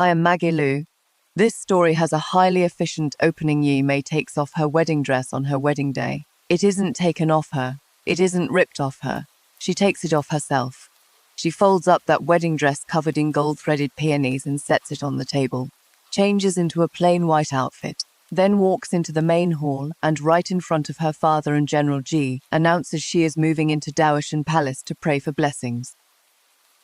I am Maggie Liu. This story has a highly efficient opening. Yi Mei takes off her wedding dress on her wedding day. It isn't taken off her. It isn't ripped off her. She takes it off herself. She folds up that wedding dress covered in gold-threaded peonies and sets it on the table, changes into a plain white outfit, then walks into the main hall and right in front of her father and General Ji announces she is moving into Daoshan Palace to pray for blessings.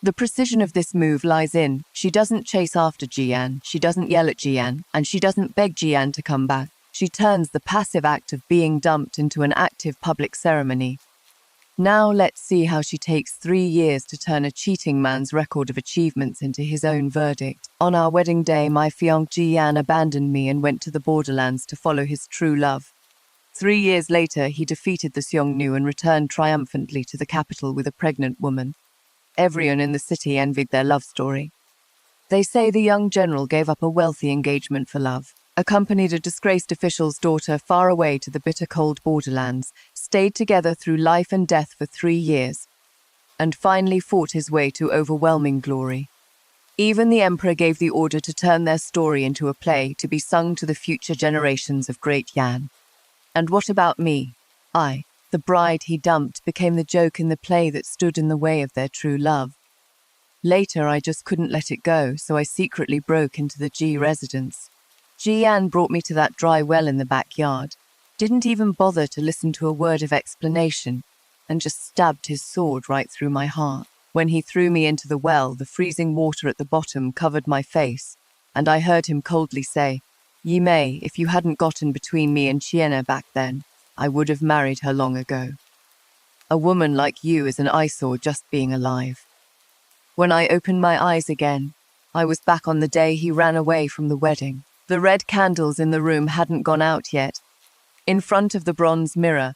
The precision of this move lies in, she doesn't chase after Jian, she doesn't yell at Jian, and she doesn't beg Jian to come back. She turns the passive act of being dumped into an active public ceremony. Now let's see how she takes 3 years to turn a cheating man's record of achievements into his own verdict. On our wedding day, my fiancé Jian abandoned me and went to the borderlands to follow his true love. 3 years later, he defeated the Xiongnu and returned triumphantly to the capital with a pregnant woman. Everyone in the city envied their love story. They say the young general gave up a wealthy engagement for love, accompanied a disgraced official's daughter far away to the bitter cold borderlands, stayed together through life and death for 3 years, and finally fought his way to overwhelming glory. Even the emperor gave the order to turn their story into a play to be sung to the future generations of Great Yan. And what about me? I, the bride he dumped, became the joke in the play that stood in the way of their true love. Later, I just couldn't let it go, so I secretly broke into the Ji residence. Jian brought me to that dry well in the backyard, didn't even bother to listen to a word of explanation, and just stabbed his sword right through my heart. When he threw me into the well, the freezing water at the bottom covered my face, and I heard him coldly say, "Yi Mei, if you hadn't gotten between me and Qian'er back then, I would have married her long ago. A woman like you is an eyesore just being alive." When I opened my eyes again, I was back on the day he ran away from the wedding. The red candles in the room hadn't gone out yet. In front of the bronze mirror,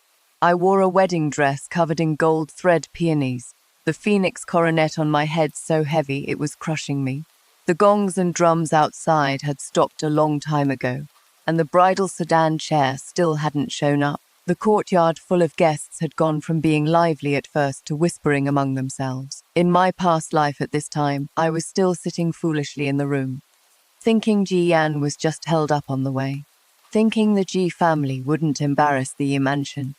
I wore a wedding dress covered in gold thread peonies, the phoenix coronet on my head so heavy it was crushing me. The gongs and drums outside had stopped a long time ago, and the bridal sedan chair still hadn't shown up. The courtyard full of guests had gone from being lively at first to whispering among themselves. In my past life at this time, I was still sitting foolishly in the room, thinking Jian was just held up on the way, thinking the Ji family wouldn't embarrass the Yi mansion.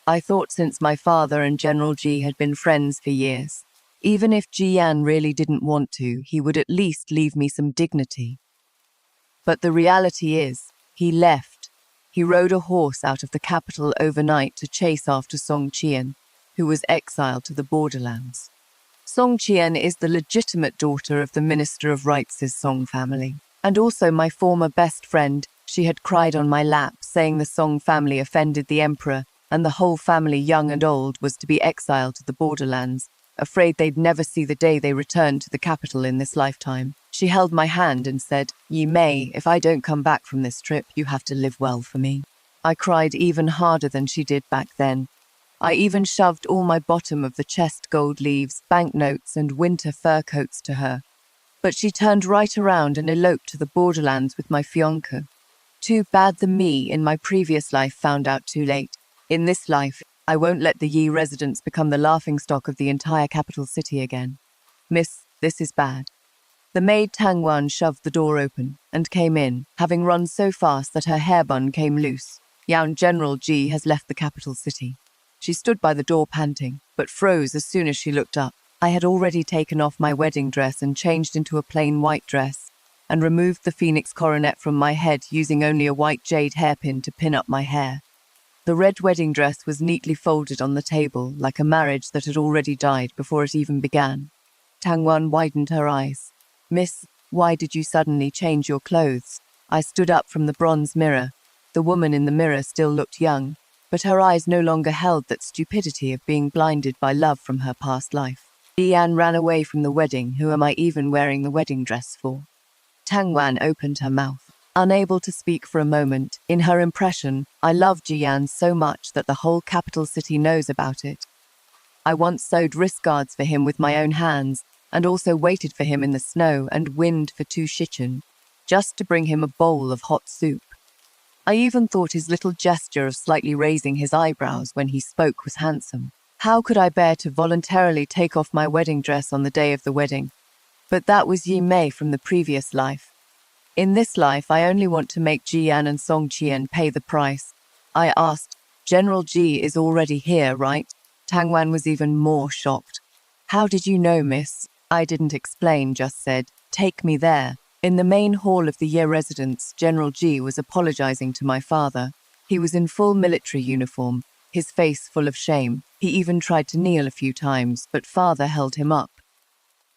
I thought since my father and General Ji had been friends for years, even if Jian really didn't want to, he would at least leave me some dignity. But the reality is, he left. He rode a horse out of the capital overnight to chase after Song Qian, who was exiled to the borderlands. Song Qian is the legitimate daughter of the Minister of Rights' Song family, and also my former best friend. She had cried on my lap, saying the Song family offended the emperor, and the whole family, young and old, was to be exiled to the borderlands, afraid they'd never see the day they returned to the capital in this lifetime. She held my hand and said, "Yi Mei, if I don't come back from this trip, you have to live well for me." I cried even harder than she did back then. I even shoved all my bottom of the chest gold leaves, banknotes, and winter fur coats to her. But she turned right around and eloped to the borderlands with my fiancé. Too bad the me in my previous life found out too late. In this life, I won't let the Yi residence become the laughingstock of the entire capital city again. "Miss, this is bad." The maid Tang Wan shoved the door open and came in, having run so fast that her hairbun came loose. "Young General Ji has left the capital city." She stood by the door panting, but froze as soon as she looked up. I had already taken off my wedding dress and changed into a plain white dress, and removed the phoenix coronet from my head using only a white jade hairpin to pin up my hair. The red wedding dress was neatly folded on the table, like a marriage that had already died before it even began. Tang Wan widened her eyes. "Miss, why did you suddenly change your clothes?" I stood up from the bronze mirror. The woman in the mirror still looked young, but her eyes no longer held that stupidity of being blinded by love from her past life. "Jian ran away from the wedding. Who am I even wearing the wedding dress for?" Tang Wan opened her mouth, unable to speak for a moment. In her impression, I love Jian so much that the whole capital city knows about it. I once sewed wrist guards for him with my own hands, and also waited for him in the snow and wind for 2 shichen, just to bring him a bowl of hot soup. I even thought his little gesture of slightly raising his eyebrows when he spoke was handsome. How could I bear to voluntarily take off my wedding dress on the day of the wedding? But that was Yi Mei from the previous life. In this life, I only want to make Jian and Song Qian pay the price. I asked, General Ji is already here, right? Tang Wan was even more shocked. How did you know, miss? I didn't explain, just said, take me there. In the main hall of the Ye residence, General Ji was apologizing to my father. He was in full military uniform, his face full of shame. He even tried to kneel a few times, but father held him up.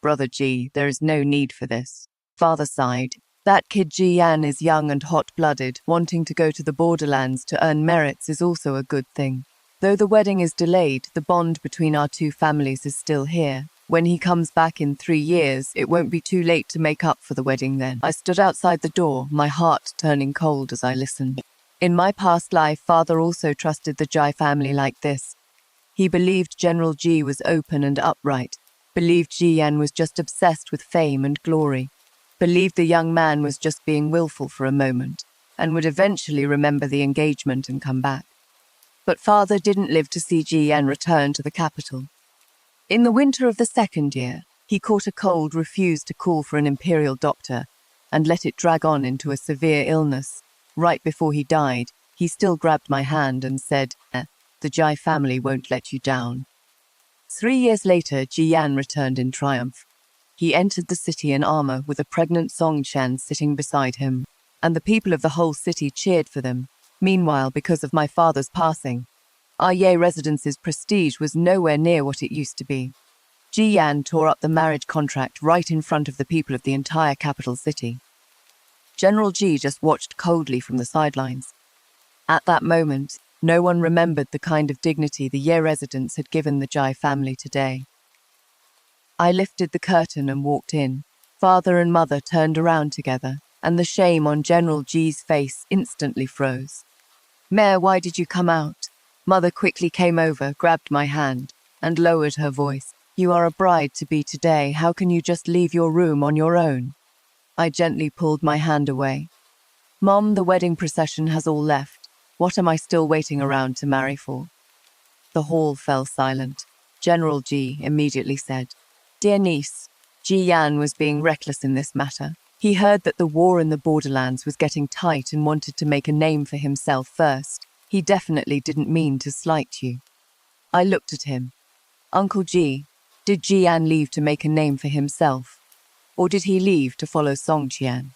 Brother Ji, there is no need for this. Father sighed. That kid Ji Yan is young and hot-blooded. Wanting to go to the borderlands to earn merits is also a good thing. Though the wedding is delayed, the bond between our two families is still here. When he comes back in 3 years, it won't be too late to make up for the wedding then. I stood outside the door, my heart turning cold as I listened. In my past life, father also trusted the Jai family like this. He believed General Ji was open and upright, believed Ji Yan was just obsessed with fame and glory, believed the young man was just being willful for a moment, and would eventually remember the engagement and come back. But father didn't live to see Ji Yan return to the capital. In the winter of the 2nd year, he caught a cold, refused to call for an imperial doctor, and let it drag on into a severe illness. Right before he died, he still grabbed my hand and said, the Jai family won't let you down. 3 years later, Ji Yan returned in triumph. He entered the city in armor with a pregnant Song Qian sitting beside him, and the people of the whole city cheered for them. Meanwhile, because of my father's passing, our Ye residence's prestige was nowhere near what it used to be. Ji Yan tore up the marriage contract right in front of the people of the entire capital city. General Ji just watched coldly from the sidelines. At that moment, no one remembered the kind of dignity the Ye residents had given the Jai family today. I lifted the curtain and walked in. Father and mother turned around together, and the shame on General Ji's face instantly froze. Mayor, why did you come out? Mother quickly came over, grabbed my hand, and lowered her voice. You are a bride-to-be today. How can you just leave your room on your own? I gently pulled my hand away. Mom, the wedding procession has all left. What am I still waiting around to marry for? The hall fell silent. General Ji immediately said, Dear niece, Ji Yan was being reckless in this matter. He heard that the war in the borderlands was getting tight and wanted to make a name for himself first. He definitely didn't mean to slight you. I looked at him. Uncle Ji, did Ji Yan leave to make a name for himself? Or did he leave to follow Song Qian?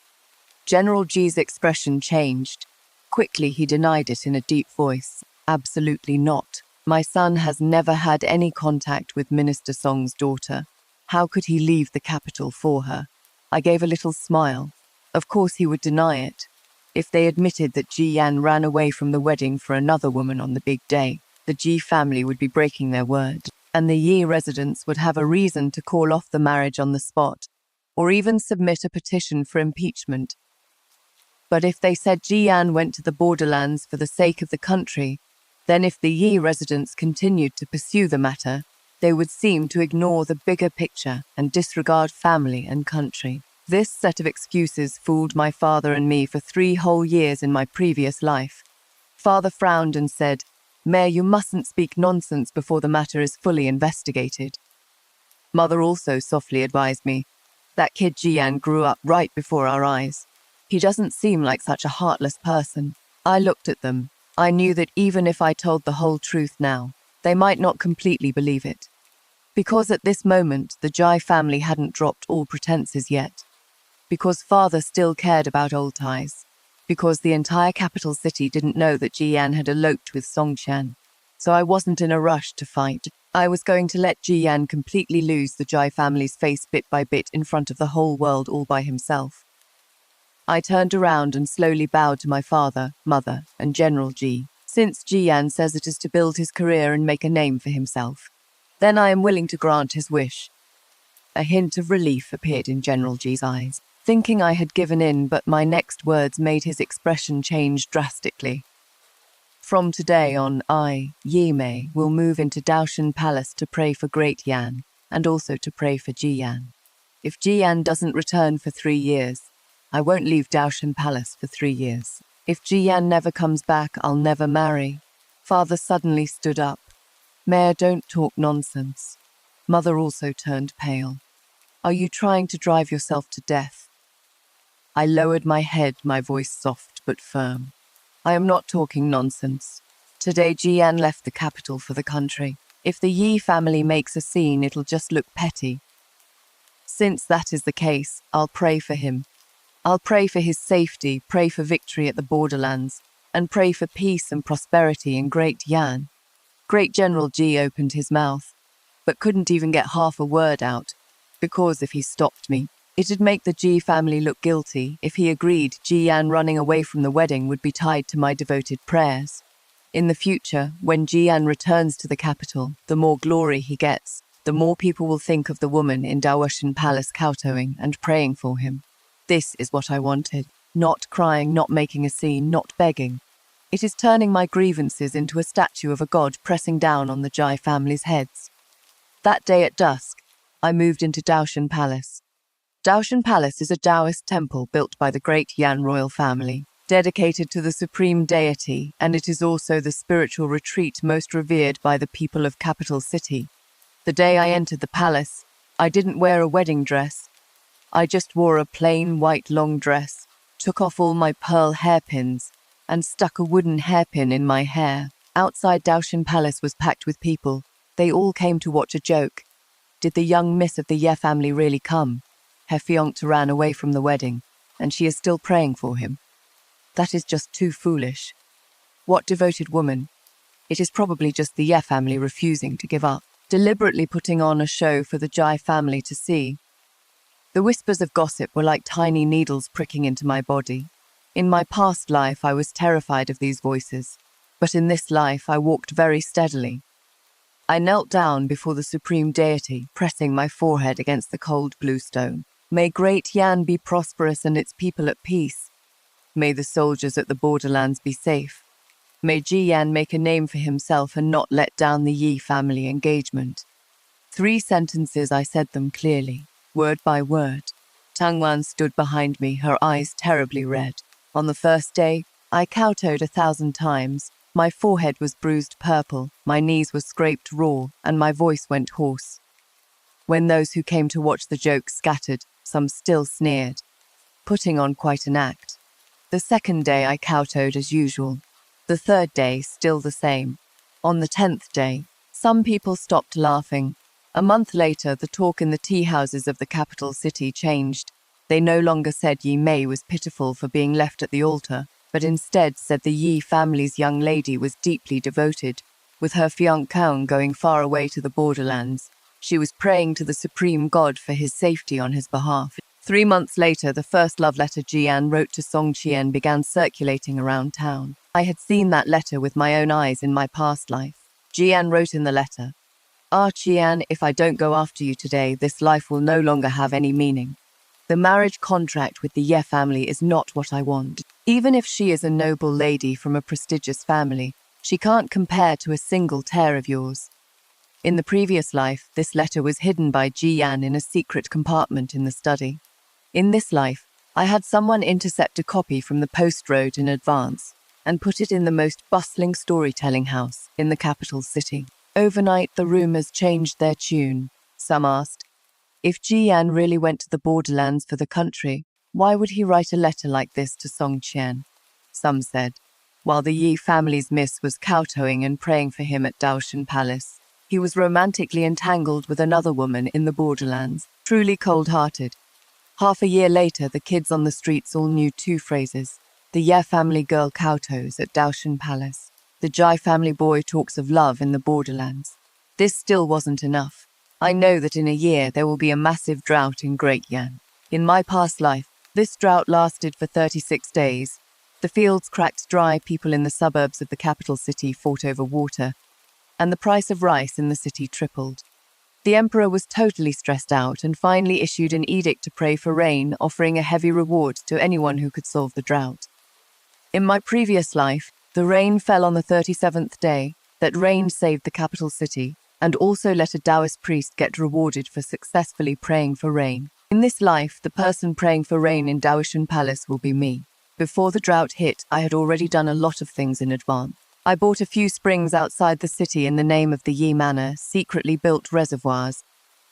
General Ji's expression changed. Quickly he denied it in a deep voice. Absolutely not. My son has never had any contact with Minister Song's daughter. How could he leave the capital for her? I gave a little smile. Of course he would deny it. If they admitted that Ji Yan ran away from the wedding for another woman on the big day, the Ji family would be breaking their word, and the Yi residents would have a reason to call off the marriage on the spot, or even submit a petition for impeachment. But if they said Ji Yan went to the borderlands for the sake of the country, then if the Yi residents continued to pursue the matter, they would seem to ignore the bigger picture and disregard family and country. This set of excuses fooled my father and me for 3 whole years in my previous life. Father frowned and said, Mayor, you mustn't speak nonsense before the matter is fully investigated. Mother also softly advised me, that kid Ji Yan grew up right before our eyes. He doesn't seem like such a heartless person. I looked at them. I knew that even if I told the whole truth now, they might not completely believe it. Because at this moment, the Jai family hadn't dropped all pretenses yet. Because father still cared about old ties. Because the entire capital city didn't know that Ji Yan had eloped with Song Qian. So I wasn't in a rush to fight. I was going to let Ji Yan completely lose the Jai family's face bit by bit in front of the whole world all by himself. I turned around and slowly bowed to my father, mother, and General Ji. Since Ji Yan says it is to build his career and make a name for himself, then I am willing to grant his wish. A hint of relief appeared in General Ji's eyes, thinking I had given in, but my next words made his expression change drastically. From today on, I, Yi Mei, will move into Daoshan Palace to pray for Great Yan, and also to pray for Ji Yan. If Ji Yan doesn't return for 3 years, I won't leave Daoshan Palace for 3 years. If Ji Yan never comes back, I'll never marry. Father suddenly stood up. Mayor, don't talk nonsense. Mother also turned pale. Are you trying to drive yourself to death? I lowered my head, my voice soft but firm. I am not talking nonsense. Today Jian left the capital for the country. If the Yi family makes a scene, it'll just look petty. Since that is the case, I'll pray for him. I'll pray for his safety, pray for victory at the borderlands, and pray for peace and prosperity in Great Yan. Great General Ji opened his mouth, but couldn't even get half a word out, because if he stopped me, it'd make the Ji family look guilty. If he agreed, Ji Yan running away from the wedding would be tied to my devoted prayers. In the future, when Ji Yan returns to the capital, the more glory he gets, the more people will think of the woman in Daoshan Palace kowtowing and praying for him. This is what I wanted. Not crying, not making a scene, not begging. It is turning my grievances into a statue of a god pressing down on the Jai family's heads. That day at dusk, I moved into Daoshan Palace. Daoshan Palace is a Taoist temple built by the great Yan royal family, dedicated to the supreme deity, and it is also the spiritual retreat most revered by the people of capital city. The day I entered the palace, I didn't wear a wedding dress. I just wore a plain white long dress, took off all my pearl hairpins, and stuck a wooden hairpin in my hair. Outside Daoshan Palace was packed with people. They all came to watch a joke. Did the young miss of the Ye family really come? Her fiancé ran away from the wedding, and she is still praying for him. That is just too foolish. What devoted woman? It is probably just the Ye family refusing to give up, deliberately putting on a show for the Jai family to see. The whispers of gossip were like tiny needles pricking into my body. In my past life, I was terrified of these voices, but in this life, I walked very steadily. I knelt down before the supreme deity, pressing my forehead against the cold blue stone. May Great Yan be prosperous and its people at peace. May the soldiers at the borderlands be safe. May Ji Yan make a name for himself and not let down the Yi family engagement. 3 sentences, I said them clearly, word by word. Tang Wan stood behind me, her eyes terribly red. On the first day, I kowtowed 1,000 times. My forehead was bruised purple, my knees were scraped raw, and my voice went hoarse. When those who came to watch the joke scattered, some still sneered, putting on quite an act. The second day I kowtowed as usual. The third day, still the same. On the 10th day, some people stopped laughing. A month later, the talk in the tea houses of the capital city changed. They no longer said Yi Mei was pitiful for being left at the altar, but instead said the Yi family's young lady was deeply devoted, with her fiancé going far away to the borderlands. She was praying to the supreme god for his safety on his behalf. 3 months later, the first love letter Jian wrote to Song Qian began circulating around town. I had seen that letter with my own eyes in my past life. Jian wrote in the letter, "Ah, Qian, if I don't go after you today, this life will no longer have any meaning. The marriage contract with the Ye family is not what I want. Even if she is a noble lady from a prestigious family, she can't compare to a single tear of yours." In the previous life, this letter was hidden by Jian in a secret compartment in the study. In this life, I had someone intercept a copy from the post road in advance and put it in the most bustling storytelling house in the capital city. Overnight, the rumors changed their tune. Some asked, if Jian really went to the borderlands for the country, why would he write a letter like this to Song Qian? Some said, while the Yi family's miss was kowtowing and praying for him at Daoshan Palace, he was romantically entangled with another woman in the borderlands, truly cold-hearted. Half a year later, the kids on the streets all knew 2 phrases. The Ye family girl kowtows at Daoshan Palace. The Jai family boy talks of love in the borderlands. This still wasn't enough. I know that in a year there will be a massive drought in Great Yan. In my past life, this drought lasted for 36 days. The fields cracked dry, people in the suburbs of the capital city fought over water, and the price of rice in the city tripled. The emperor was totally stressed out and finally issued an edict to pray for rain, offering a heavy reward to anyone who could solve the drought. In my previous life, the rain fell on the 37th day. That rain saved the capital city and also let a Taoist priest get rewarded for successfully praying for rain. In this life, the person praying for rain in Daoshan Palace will be me. Before the drought hit, I had already done a lot of things in advance. I bought a few springs outside the city in the name of the Yi Manor, secretly built reservoirs,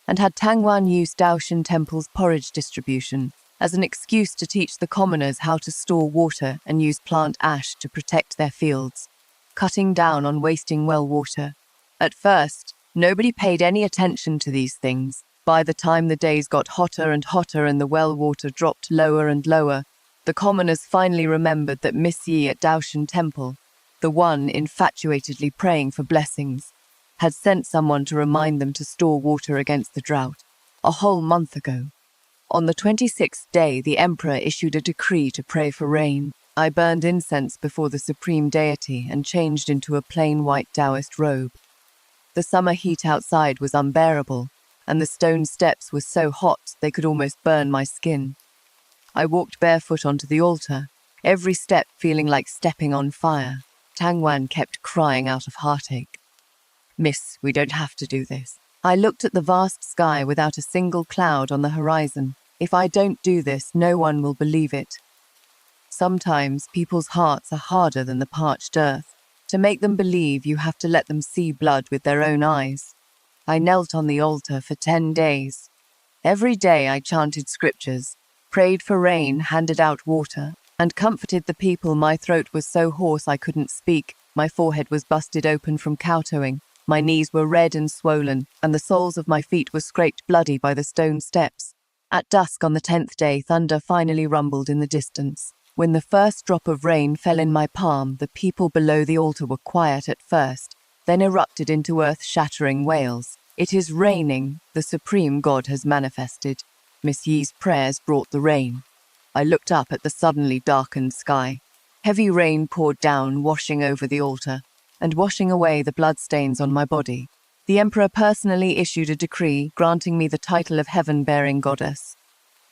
and had Tangwan use Daoshan Temple's porridge distribution as an excuse to teach the commoners how to store water and use plant ash to protect their fields, cutting down on wasting well water. At first, nobody paid any attention to these things. By the time the days got hotter and hotter and the well water dropped lower and lower, the commoners finally remembered that Miss Yi at Daoshan Temple, the one infatuatedly praying for blessings, had sent someone to remind them to store water against the drought, a whole month ago. On the 26th day, the emperor issued a decree to pray for rain. I burned incense before the supreme deity and changed into a plain white Taoist robe. The summer heat outside was unbearable, and the stone steps were so hot they could almost burn my skin. I walked barefoot onto the altar, every step feeling like stepping on fire. Tangwan kept crying out of heartache. "Miss, we don't have to do this." I looked at the vast sky without a single cloud on the horizon. If I don't do this, no one will believe it. Sometimes people's hearts are harder than the parched earth. To make them believe, you have to let them see blood with their own eyes. I knelt on the altar for 10 days. Every day I chanted scriptures, prayed for rain, handed out water, and comforted the people. My throat was so hoarse I couldn't speak. My forehead was busted open from kowtowing. My knees were red and swollen, and the soles of my feet were scraped bloody by the stone steps. At dusk on the 10th day, thunder finally rumbled in the distance. When the first drop of rain fell in my palm, the people below the altar were quiet at first, then erupted into earth-shattering wails. "It is raining. The supreme god has manifested." Miss Yi's prayers brought the rain. I looked up at the suddenly darkened sky. Heavy rain poured down, washing over the altar and washing away the bloodstains on my body. The emperor personally issued a decree granting me the title of heaven-bearing goddess.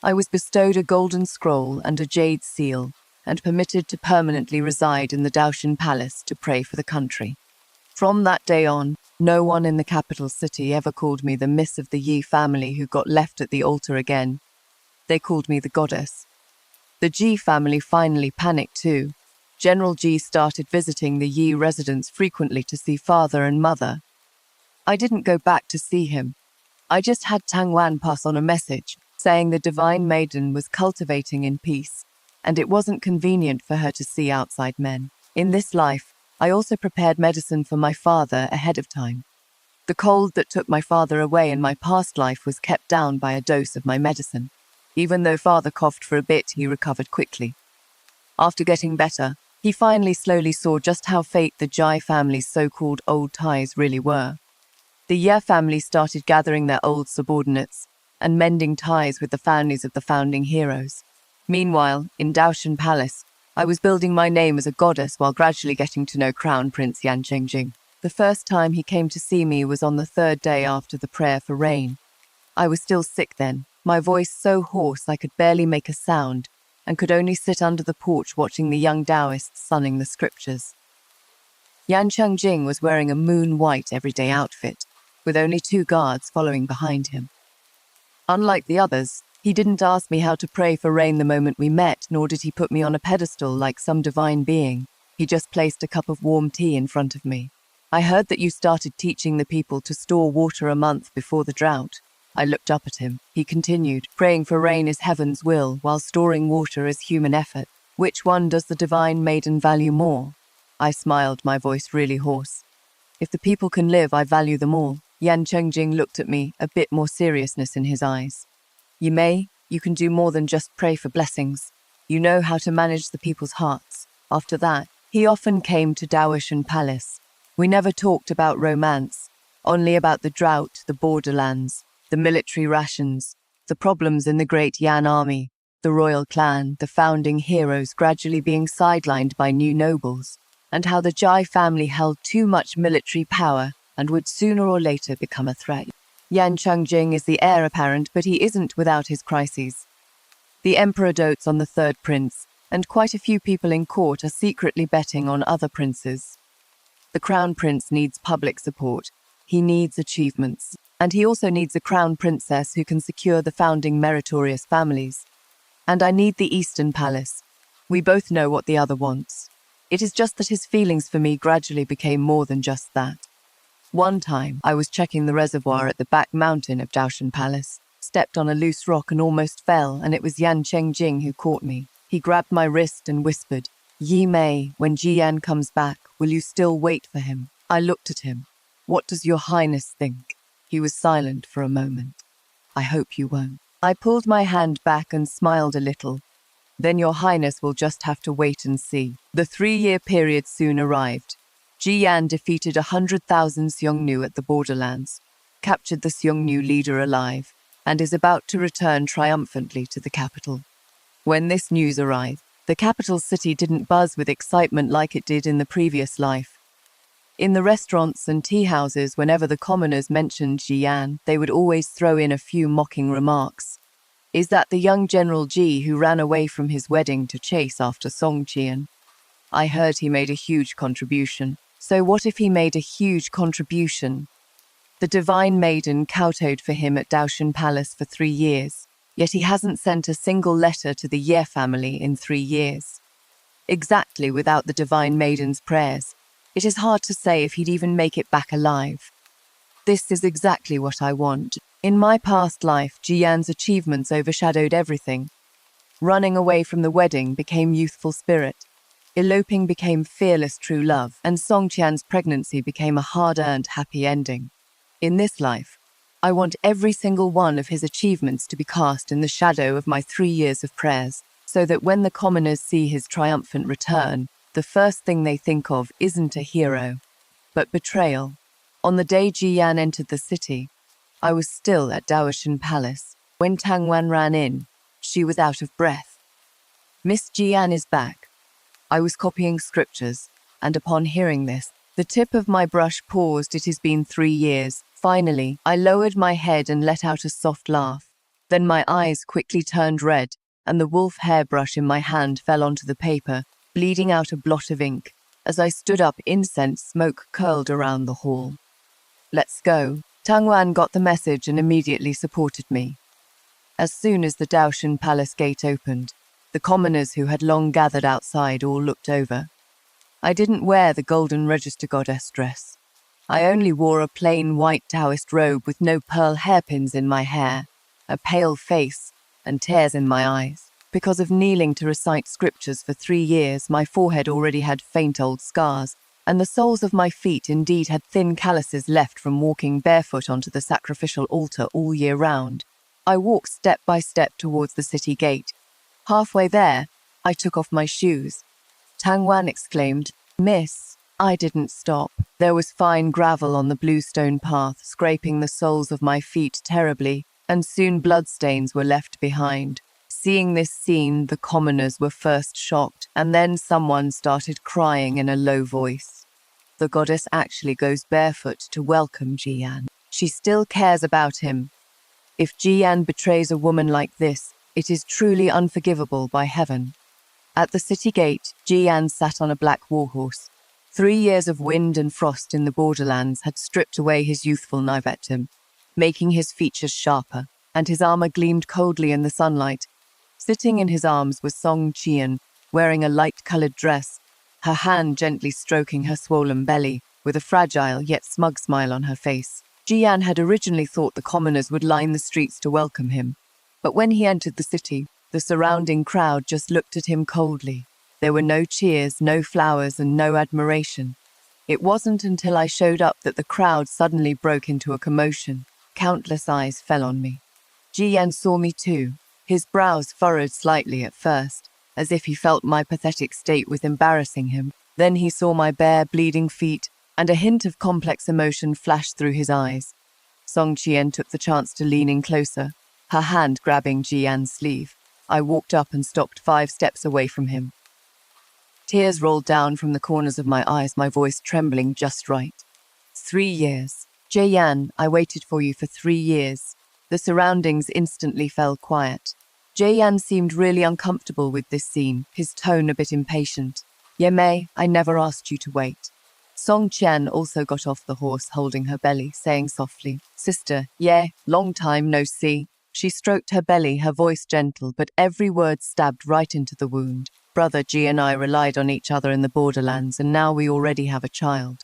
I was bestowed a golden scroll and a jade seal and permitted to permanently reside in the Daoshan Palace to pray for the country. From that day on, no one in the capital city ever called me the Miss of the Yi family who got left at the altar again. They called me the goddess. The Ji family finally panicked too. General Ji started visiting the Yi residence frequently to see father and mother. I didn't go back to see him. I just had Tangwan pass on a message saying the divine maiden was cultivating in peace, and it wasn't convenient for her to see outside men. In this life, I also prepared medicine for my father ahead of time. The cold that took my father away in my past life was kept down by a dose of my medicine. Even though father coughed for a bit, he recovered quickly. After getting better, he finally slowly saw just how fake the Jai family's so-called old ties really were. The Ye family started gathering their old subordinates and mending ties with the families of the founding heroes. Meanwhile, in Daoshan Palace, I was building my name as a goddess while gradually getting to know Crown Prince Yan Chengjing. The first time he came to see me was on the 3rd day after the prayer for rain. I was still sick then, my voice so hoarse I could barely make a sound, and could only sit under the porch watching the young Taoists sunning the scriptures. Yan Chengjing was wearing a moon-white everyday outfit, with only 2 guards following behind him. Unlike the others, he didn't ask me how to pray for rain the moment we met, nor did he put me on a pedestal like some divine being. He just placed a cup of warm tea in front of me. "I heard that you started teaching the people to store water a month before the drought." I looked up at him. He continued, "Praying for rain is heaven's will, while storing water is human effort. Which one does the divine maiden value more?" I smiled, my voice really hoarse. "If the people can live, I value them all." Yan Chengjing looked at me, a bit more seriousness in his eyes. You can do more than just pray for blessings. You know how to manage the people's hearts." After that, he often came to Daoshan Palace. We never talked about romance, only about the drought, the borderlands, the military rations, the problems in the great Yan army, the royal clan, the founding heroes gradually being sidelined by new nobles, and how the Jai family held too much military power and would sooner or later become a threat. Yan Chengjing is the heir apparent, but he isn't without his crises. The emperor dotes on the 3rd prince, and quite a few people in court are secretly betting on other princes. The crown prince needs public support. He needs achievements. And he also needs a crown princess who can secure the founding meritorious families. And I need the Eastern Palace. We both know what the other wants. It is just that his feelings for me gradually became more than just that. One time, I was checking the reservoir at the back mountain of Daoshan Palace, stepped on a loose rock and almost fell, and it was Yan Chengjing who caught me. He grabbed my wrist and whispered, "Yi Mei, when Jiyan comes back, will you still wait for him?" I looked at him. "What does your highness think?" He was silent for a moment. "I hope you won't." I pulled my hand back and smiled a little. "Then your highness will just have to wait and see." The 3-year period soon arrived. Jiyan defeated 100,000 Xiongnu at the borderlands, captured the Xiongnu leader alive, and is about to return triumphantly to the capital. When this news arrived, the capital city didn't buzz with excitement like it did in the previous life. In the restaurants and tea houses, whenever the commoners mentioned Jiyan, they would always throw in a few mocking remarks. Is that the young General Ji who ran away from his wedding to chase after Song Qian? I heard he made a huge contribution. So what if he made a huge contribution? The Divine Maiden kowtowed for him at Daoshan Palace for 3 years, yet he hasn't sent a single letter to the Ye family in 3 years. Exactly, without the Divine Maiden's prayers, it is hard to say if he'd even make it back alive. This is exactly what I want. In my past life, Jiyan's achievements overshadowed everything. Running away from the wedding became youthful spirit. Eloping became fearless true love, and Song Qian's pregnancy became a hard-earned happy ending. In this life, I want every single one of his achievements to be cast in the shadow of my 3 years of prayers, so that when the commoners see his triumphant return, the first thing they think of isn't a hero, but betrayal. On the day Jiyan entered the city, I was still at Daoshan Palace. When Tang Wan ran in, she was out of breath. "Miss Jiyan is back." I was copying scriptures, and upon hearing this, the tip of my brush paused. It has been 3 years. Finally, I lowered my head and let out a soft laugh. Then my eyes quickly turned red, and the wolf hairbrush in my hand fell onto the paper, bleeding out a blot of ink. As I stood up, incense smoke curled around the hall. "Let's go." Tang Wan got the message and immediately supported me. As soon as the Daoshan Palace gate opened, the commoners who had long gathered outside all looked over. I didn't wear the golden register goddess dress. I only wore a plain white Taoist robe with no pearl hairpins in my hair, a pale face, and tears in my eyes. Because of kneeling to recite scriptures for 3 years, my forehead already had faint old scars, and the soles of my feet indeed had thin calluses left from walking barefoot onto the sacrificial altar all year round. I walked step by step towards the city gate. Halfway there, I took off my shoes. Tang Wan exclaimed, "Miss." I didn't stop. There was fine gravel on the bluestone path, scraping the soles of my feet terribly, and soon bloodstains were left behind. Seeing this scene, the commoners were first shocked, and then someone started crying in a low voice. The goddess actually goes barefoot to welcome Jiyan. She still cares about him. If Jiyan betrays a woman like this, it is truly unforgivable by heaven. At the city gate, Jiyan sat on a black warhorse. 3 years of wind and frost in the borderlands had stripped away his youthful naivete, making his features sharper, and his armor gleamed coldly in the sunlight. Sitting in his arms was Song Qian, wearing a light-colored dress, her hand gently stroking her swollen belly, with a fragile yet smug smile on her face. Jiyan had originally thought the commoners would line the streets to welcome him. But when he entered the city, the surrounding crowd just looked at him coldly. There were no cheers, no flowers, and no admiration. It wasn't until I showed up that the crowd suddenly broke into a commotion. Countless eyes fell on me. Jiyan saw me too. His brows furrowed slightly at first, as if he felt my pathetic state was embarrassing him. Then he saw my bare, bleeding feet, and a hint of complex emotion flashed through his eyes. Song Qian took the chance to lean in closer, her hand grabbing Jiyan's sleeve. I walked up and stopped 5 steps away from him. Tears rolled down from the corners of my eyes, my voice trembling just right. 3 years. Jiyan, I waited for you for 3 years. The surroundings instantly fell quiet. Jiyan seemed really uncomfortable with this scene, his tone a bit impatient. "Ye Mei, I never asked you to wait." Song Qian also got off the horse, holding her belly, saying softly, "Sister, Ye, long time no see." She stroked her belly, her voice gentle, but every word stabbed right into the wound. "Brother Ji and I relied on each other in the borderlands, and now we already have a child.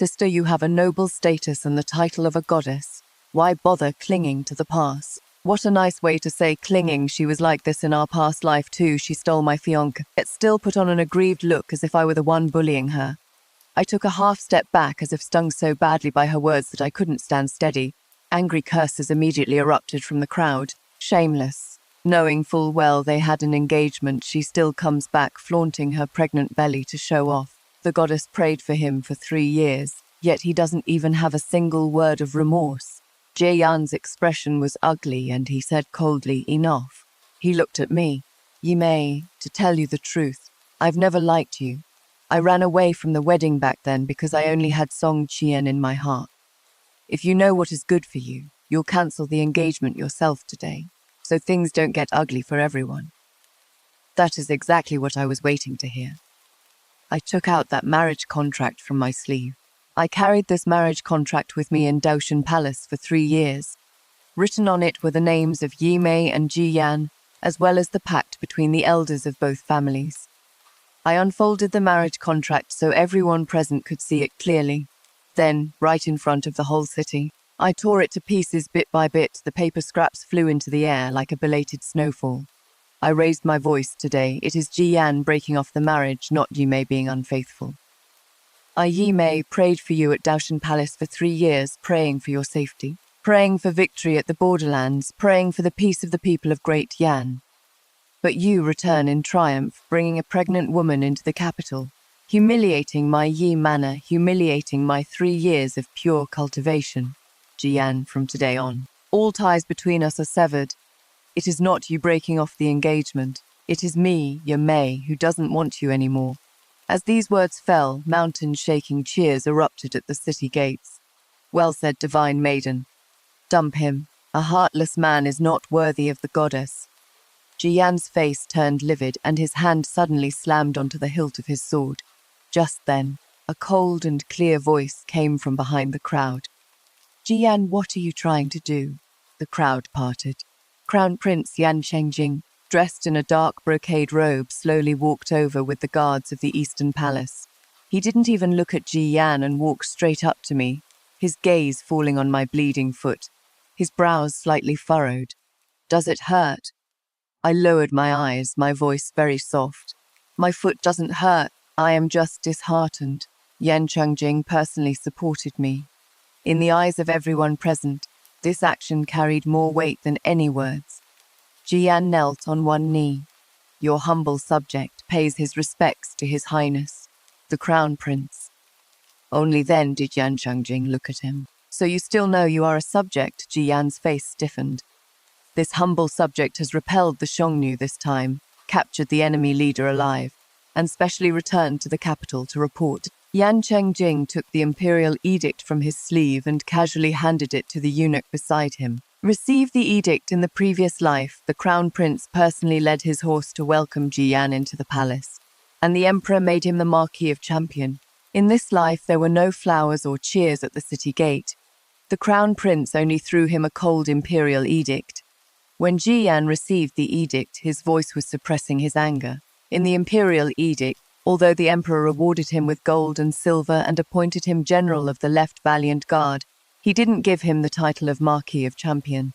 Sister, you have a noble status and the title of a goddess. Why bother clinging to the past? What a nice way to say clinging. She was like this in our past life too. She stole my fiancé, yet still put on an aggrieved look as if I were the one bullying her. I took a half step back as if stung so badly by her words that I couldn't stand steady. Angry curses immediately erupted from the crowd. Shameless. Knowing full well they had an engagement, she still comes back flaunting her pregnant belly to show off. The goddess prayed for him for 3 years, yet he doesn't even have a single word of remorse. Jiyan's expression was ugly and he said coldly, "Enough." He looked at me. "Yi Mei, to tell you the truth, I've never liked you. I ran away from the wedding back then because I only had Song Qian in my heart. If you know what is good for you, you'll cancel the engagement yourself today, so things don't get ugly for everyone." That is exactly what I was waiting to hear. I took out that marriage contract from my sleeve. I carried this marriage contract with me in Daoshan Palace for 3 years. Written on it were the names of Yi Mei and Ji Yan, as well as the pact between the elders of both families. I unfolded the marriage contract so everyone present could see it clearly. Then, right in front of the whole city, I tore it to pieces bit by bit. The paper scraps flew into the air like a belated snowfall. I raised my voice today. It is Ji Yan breaking off the marriage, not Yi Mei being unfaithful. I, Yi Mei, prayed for you at Daoshan Palace for 3 years, praying for your safety, praying for victory at the borderlands, praying for the peace of the people of Great Yan. But you return in triumph, bringing a pregnant woman into the capital, humiliating my Yi manor, humiliating my 3 years of pure cultivation. Ji Yan, from today on, all ties between us are severed. It is not you breaking off the engagement. It is me, Yi Mei, who doesn't want you anymore. As these words fell, mountain-shaking cheers erupted at the city gates. Well said, divine maiden. Dump him. A heartless man is not worthy of the goddess. Ji Yan's face turned livid and his hand suddenly slammed onto the hilt of his sword. Just then, a cold and clear voice came from behind the crowd. "Ji Yan, what are you trying to do?" The crowd parted. Crown Prince Yan Chengjing, dressed in a dark brocade robe, slowly walked over with the guards of the Eastern Palace. He didn't even look at Ji Yan and walked straight up to me, his gaze falling on my bleeding foot, his brows slightly furrowed. "Does it hurt?" I lowered my eyes, my voice very soft. "My foot doesn't hurt. I am just disheartened." Yan Chengjing personally supported me. In the eyes of everyone present, this action carried more weight than any words. Ji Yan knelt on one knee. "Your humble subject pays his respects to His Highness, the Crown Prince." Only then did Yan Chengjing look at him. "So you still know you are a subject?" Ji Yan's face stiffened. "This humble subject has repelled the Xiongnu this time, captured the enemy leader alive, and specially returned to the capital to report." Yan Chengjing took the imperial edict from his sleeve and casually handed it to the eunuch beside him. Received the edict in the previous life, the crown prince personally led his horse to welcome Ji Yan into the palace, and the emperor made him the Marquis of Champion. In this life there were no flowers or cheers at the city gate. The crown prince only threw him a cold imperial edict. When Ji Yan received the edict, his voice was suppressing his anger. In the imperial edict, although the emperor rewarded him with gold and silver and appointed him general of the left valiant guard, he didn't give him the title of Marquis of Champion.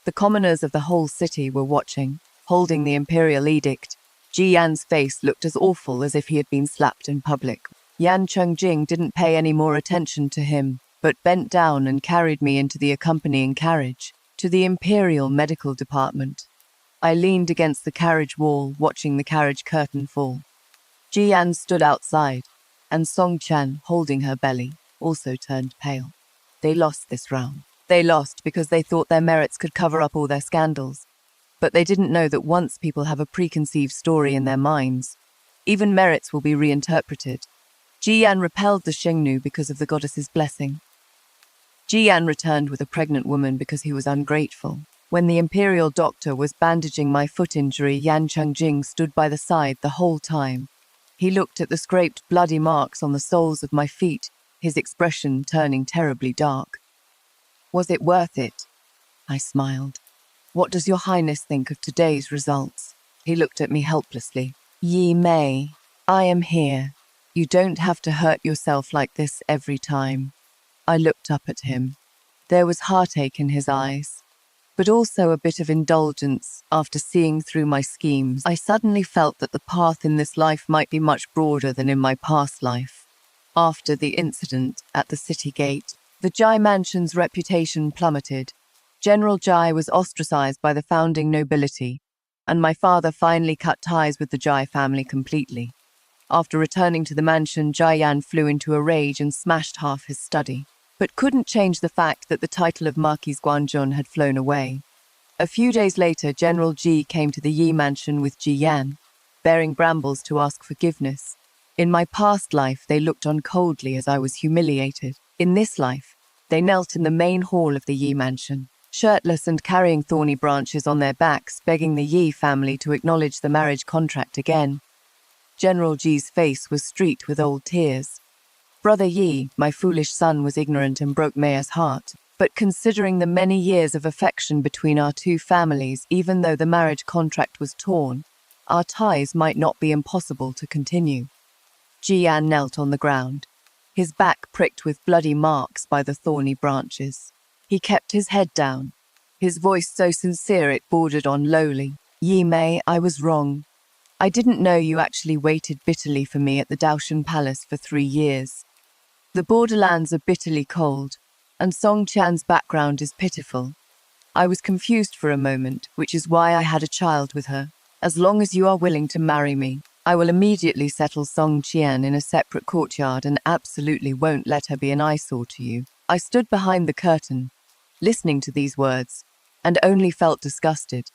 The commoners of the whole city were watching, holding the imperial edict. Ji Yan's face looked as awful as if he had been slapped in public. Yan Chengjing didn't pay any more attention to him, but bent down and carried me into the accompanying carriage, to the imperial medical department. I leaned against the carriage wall, watching the carriage curtain fall. Ji Yan stood outside, and Song Chan, holding her belly, also turned pale. They lost this round. They lost because they thought their merits could cover up all their scandals. But they didn't know that once people have a preconceived story in their minds, even merits will be reinterpreted. Ji Yan repelled the Xiongnu because of the goddess's blessing. Ji Yan returned with a pregnant woman because he was ungrateful. When the imperial doctor was bandaging my foot injury, Yan Chengjing stood by the side the whole time. He looked at the scraped, bloody marks on the soles of my feet, his expression turning terribly dark. "Was it worth it?" I smiled. "What does your highness think of today's results?" He looked at me helplessly. "Yi Mei, I am here. You don't have to hurt yourself like this every time. I looked up at him. There was heartache in his eyes, but also a bit of indulgence after seeing through my schemes. I suddenly felt that the path in this life might be much broader than in my past life. After the incident at the city gate, the Jai mansion's reputation plummeted. General Jai was ostracized by the founding nobility, and my father finally cut ties with the Jai family completely. After returning to the mansion, Jai Yan flew into a rage and smashed half his study, but couldn't change the fact that the title of Marquis Guanjun had flown away. A few days later, General Ji came to the Yi mansion with Ji Yan, bearing brambles to ask forgiveness. In my past life, they looked on coldly as I was humiliated. In this life, they knelt in the main hall of the Yi mansion, shirtless and carrying thorny branches on their backs, begging the Yi family to acknowledge the marriage contract again. General Ji's face was streaked with old tears. Brother Yi, my foolish son, was ignorant and broke Maya's heart. But considering the many years of affection between our two families, even though the marriage contract was torn, our ties might not be impossible to continue. Ji Yan knelt on the ground, his back pricked with bloody marks by the thorny branches. He kept his head down, his voice so sincere it bordered on lowly. Yi Mei, I was wrong. I didn't know you actually waited bitterly for me at the Daoshan Palace for 3 years. The borderlands are bitterly cold, and Song Qian's background is pitiful. I was confused for a moment, which is why I had a child with her. As long as you are willing to marry me, I will immediately settle Song Qian in a separate courtyard and absolutely won't let her be an eyesore to you. I stood behind the curtain, listening to these words, and only felt disgusted.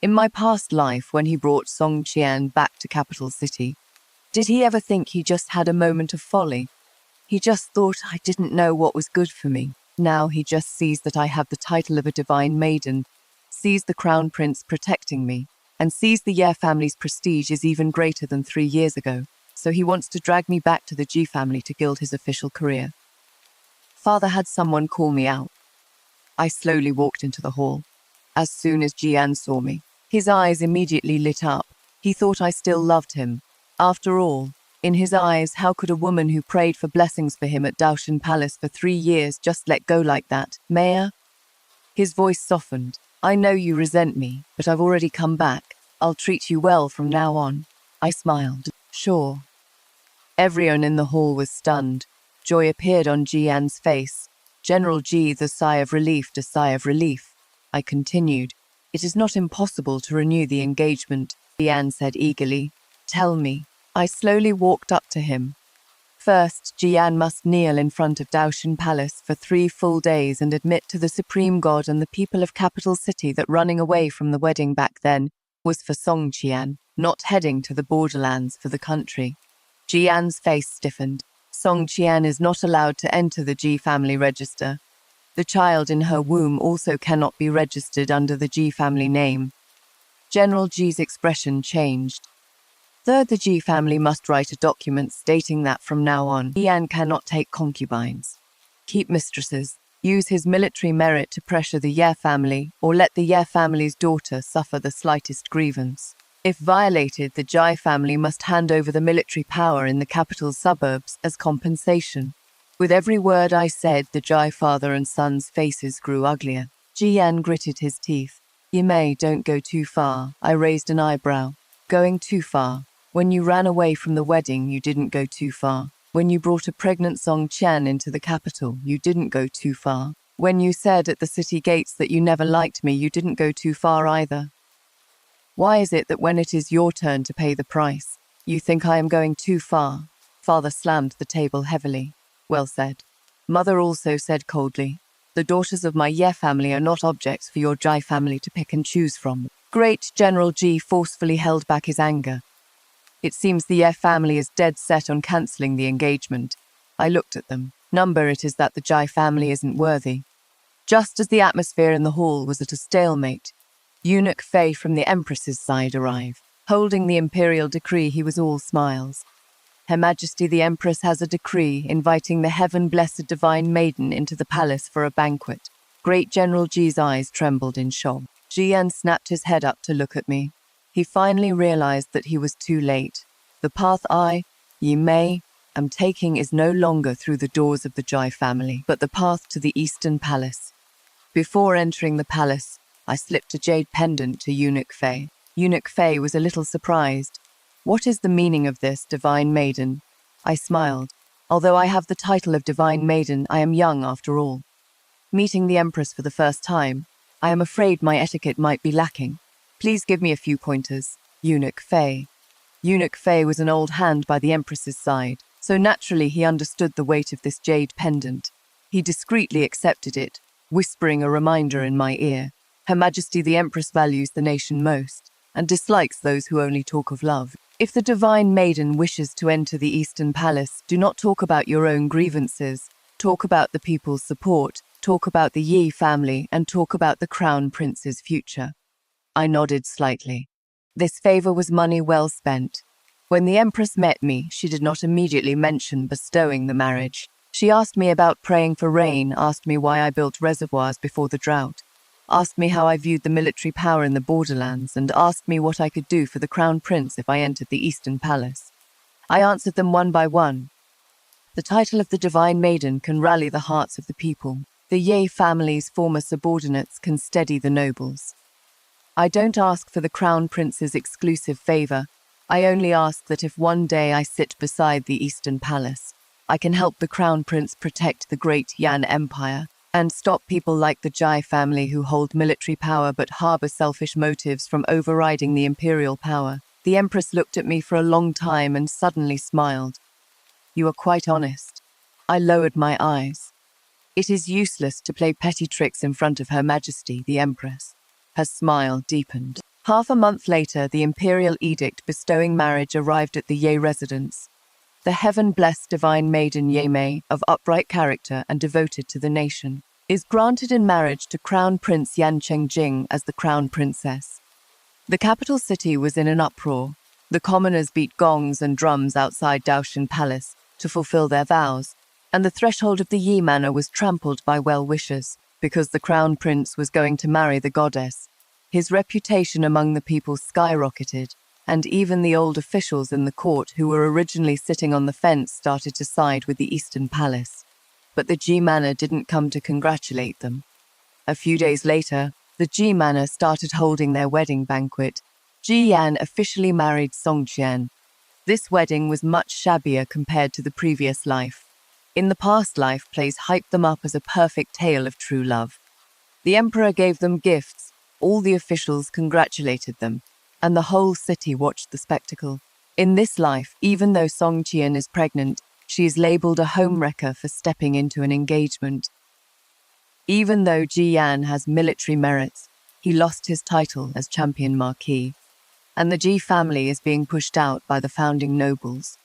In my past life, when he brought Song Qian back to Capital City, did he ever think he just had a moment of folly? He just thought I didn't know what was good for me. Now he just sees that I have the title of a divine maiden, sees the crown prince protecting me, and sees the Ye family's prestige is even greater than 3 years ago, so he wants to drag me back to the Ji family to gild his official career. Father had someone call me out. I slowly walked into the hall. As soon as Jian saw me, his eyes immediately lit up. He thought I still loved him. After all, in his eyes, how could a woman who prayed for blessings for him at Daoshan Palace for 3 years just let go like that? Mayor? His voice softened. I know you resent me, but I've already come back. I'll treat you well from now on. I smiled. Sure. Everyone in the hall was stunned. Joy appeared on Jian's face. General Ji, the sigh of relief, a sigh of relief. I continued. It is not impossible to renew the engagement, Jian said eagerly. Tell me. I slowly walked up to him. First, Jian must kneel in front of Daoshan Palace for 3 full days and admit to the Supreme God and the people of Capital City that running away from the wedding back then was for Song Qian, not heading to the borderlands for the country. Jian's face stiffened. Song Qian is not allowed to enter the Ji family register. The child in her womb also cannot be registered under the Ji family name. General Ji's expression changed. Third, the Ji family must write a document stating that from now on, Yan cannot take concubines, keep mistresses, use his military merit to pressure the Ye family, or let the Ye family's daughter suffer the slightest grievance. If violated, the Jai family must hand over the military power in the capital suburbs as compensation. With every word I said, the Jai father and son's faces grew uglier. Jian gritted his teeth. You may don't go too far. I raised an eyebrow. Going too far. When you ran away from the wedding, you didn't go too far. When you brought a pregnant Song Qian into the capital, you didn't go too far. When you said at the city gates that you never liked me, you didn't go too far either. Why is it that when it is your turn to pay the price, you think I am going too far? Father slammed the table heavily. Well said. Mother also said coldly, the daughters of my Ye family are not objects for your Jai family to pick and choose from. Great General Ji forcefully held back his anger. It seems the Ye family is dead set on cancelling the engagement. I looked at them. Number it is that the Jai family isn't worthy. Just as the atmosphere in the hall was at a stalemate, Eunuch Fei from the Empress's side arrived. Holding the imperial decree, he was all smiles. Her Majesty the Empress has a decree inviting the heaven-blessed divine maiden into the palace for a banquet. Great General Ji's eyes trembled in shock. Jian snapped his head up to look at me. He finally realized that he was too late. The path Yi Mei, am taking is no longer through the doors of the Jai family, but the path to the Eastern Palace. Before entering the palace, I slipped a jade pendant to Eunuch Fei. Eunuch Fei was a little surprised. "What is the meaning of this, Divine Maiden?" I smiled. "Although I have the title of Divine Maiden, I am young after all. Meeting the Empress for the first time, I am afraid my etiquette might be lacking. Please give me a few pointers." Eunuch Fei. Eunuch Fei was an old hand by the Empress's side, so naturally he understood the weight of this jade pendant. He discreetly accepted it, whispering a reminder in my ear. "Her Majesty the Empress values the nation most, and dislikes those who only talk of love. If the Divine Maiden wishes to enter the Eastern Palace, do not talk about your own grievances. Talk about the people's support, talk about the Yi family, and talk about the Crown Prince's future." I nodded slightly. This favor was money well spent. When the Empress met me, she did not immediately mention bestowing the marriage. She asked me about praying for rain, asked me why I built reservoirs before the drought, asked me how I viewed the military power in the borderlands, and asked me what I could do for the Crown Prince if I entered the Eastern Palace. I answered them one by one. The title of the Divine Maiden can rally the hearts of the people. The Ye family's former subordinates can steady the nobles. I don't ask for the Crown Prince's exclusive favor. I only ask that if one day I sit beside the Eastern Palace, I can help the Crown Prince protect the great Yan Empire and stop people like the Jai family who hold military power but harbor selfish motives from overriding the imperial power. The Empress looked at me for a long time and suddenly smiled. "You are quite honest." I lowered my eyes. It is useless to play petty tricks in front of Her Majesty, the Empress. Her smile deepened. Half a month later, the imperial edict bestowing marriage arrived at the Ye residence. The heaven-blessed Divine Maiden Ye Mei, of upright character and devoted to the nation, is granted in marriage to Crown Prince Yan Chengjing as the Crown Princess. The capital city was in an uproar. The commoners beat gongs and drums outside Daoshan Palace to fulfill their vows, and the threshold of the Yi Manor was trampled by well-wishers because the Crown Prince was going to marry the goddess. His reputation among the people skyrocketed, and even the old officials in the court who were originally sitting on the fence started to side with the Eastern Palace. But the Ji Manor didn't come to congratulate them. A few days later, the Ji Manor started holding their wedding banquet. Ji Yan officially married Song Qian. This wedding was much shabbier compared to the previous life. In the past life, plays hyped them up as a perfect tale of true love. The emperor gave them gifts, all the officials congratulated them, and the whole city watched the spectacle. In this life, even though Song Qian is pregnant, she is labeled a homewrecker for stepping into an engagement. Even though Ji Yan has military merits, he lost his title as champion marquis, and the Ji family is being pushed out by the founding nobles.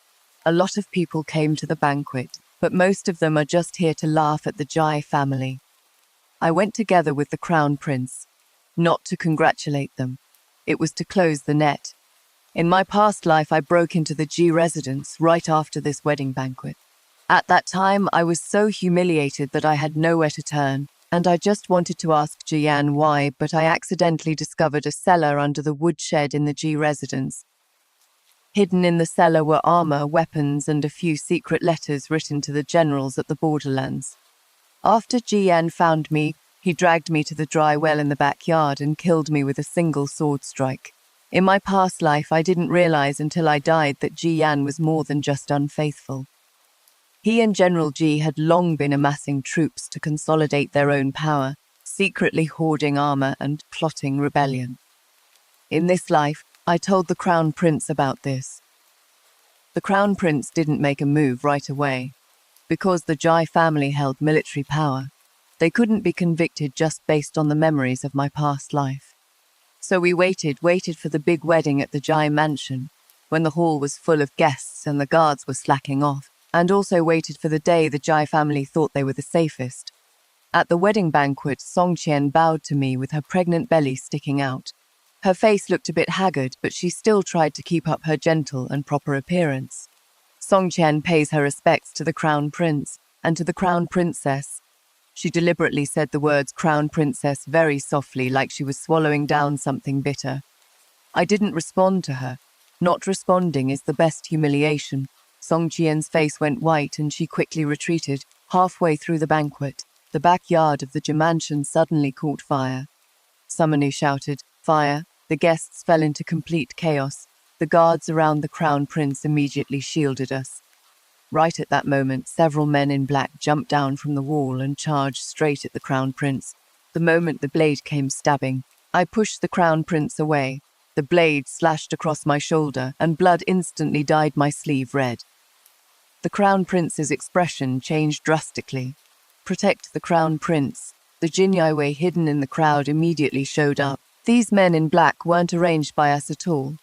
A lot of people came to the banquet, but most of them are just here to laugh at the Jai family. I went together with the Crown Prince, not to congratulate them. It was to close the net. In my past life, I broke into the Ji residence right after this wedding banquet. At that time, I was so humiliated that I had nowhere to turn, and I just wanted to ask Ji Yan why, but I accidentally discovered a cellar under the woodshed in the Ji residence. Hidden in the cellar were armor, weapons, and a few secret letters written to the generals at the borderlands. After Ji Yan found me, he dragged me to the dry well in the backyard and killed me with a single sword strike. In my past life, I didn't realize until I died that Ji Yan was more than just unfaithful. He and General Ji had long been amassing troops to consolidate their own power, secretly hoarding armor and plotting rebellion. In this life, I told the Crown Prince about this. The Crown Prince didn't make a move right away. Because the Jai family held military power, they couldn't be convicted just based on the memories of my past life. So we waited for the big wedding at the Jai mansion, when the hall was full of guests and the guards were slacking off, and also waited for the day the Jai family thought they were the safest. At the wedding banquet, Song Qian bowed to me with her pregnant belly sticking out. Her face looked a bit haggard, but she still tried to keep up her gentle and proper appearance. Song Qian pays her respects to the Crown Prince and to the Crown Princess. She deliberately said the words Crown Princess very softly, like she was swallowing down something bitter. I didn't respond to her. Not responding is the best humiliation. Song Qian's face went white and she quickly retreated. Halfway through the banquet, the backyard of the Ji mansion suddenly caught fire. Summoner shouted, "Fire!" The guests fell into complete chaos. The guards around the crown prince immediately shielded us. Right at that moment, several men in black jumped down from the wall and charged straight at the crown prince. The moment the blade came stabbing, I pushed the crown prince away. The blade slashed across my shoulder, and blood instantly dyed my sleeve red. The crown prince's expression changed drastically. Protect the crown prince. The Jinyaiwei hidden in the crowd immediately showed up. These men in black weren't arranged by us at all.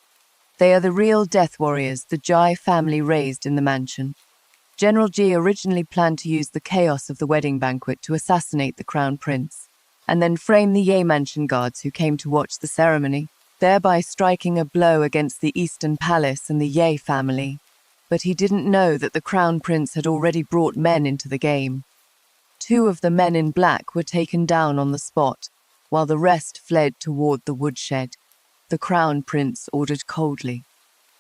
They are the real death warriors the Jai family raised in the mansion. General Ji originally planned to use the chaos of the wedding banquet to assassinate the crown prince, and then frame the Ye mansion guards who came to watch the ceremony, thereby striking a blow against the Eastern Palace and the Ye family. But he didn't know that the crown prince had already brought men into the game. 2 of the men in black were taken down on the spot, while the rest fled toward the woodshed. The crown prince ordered coldly,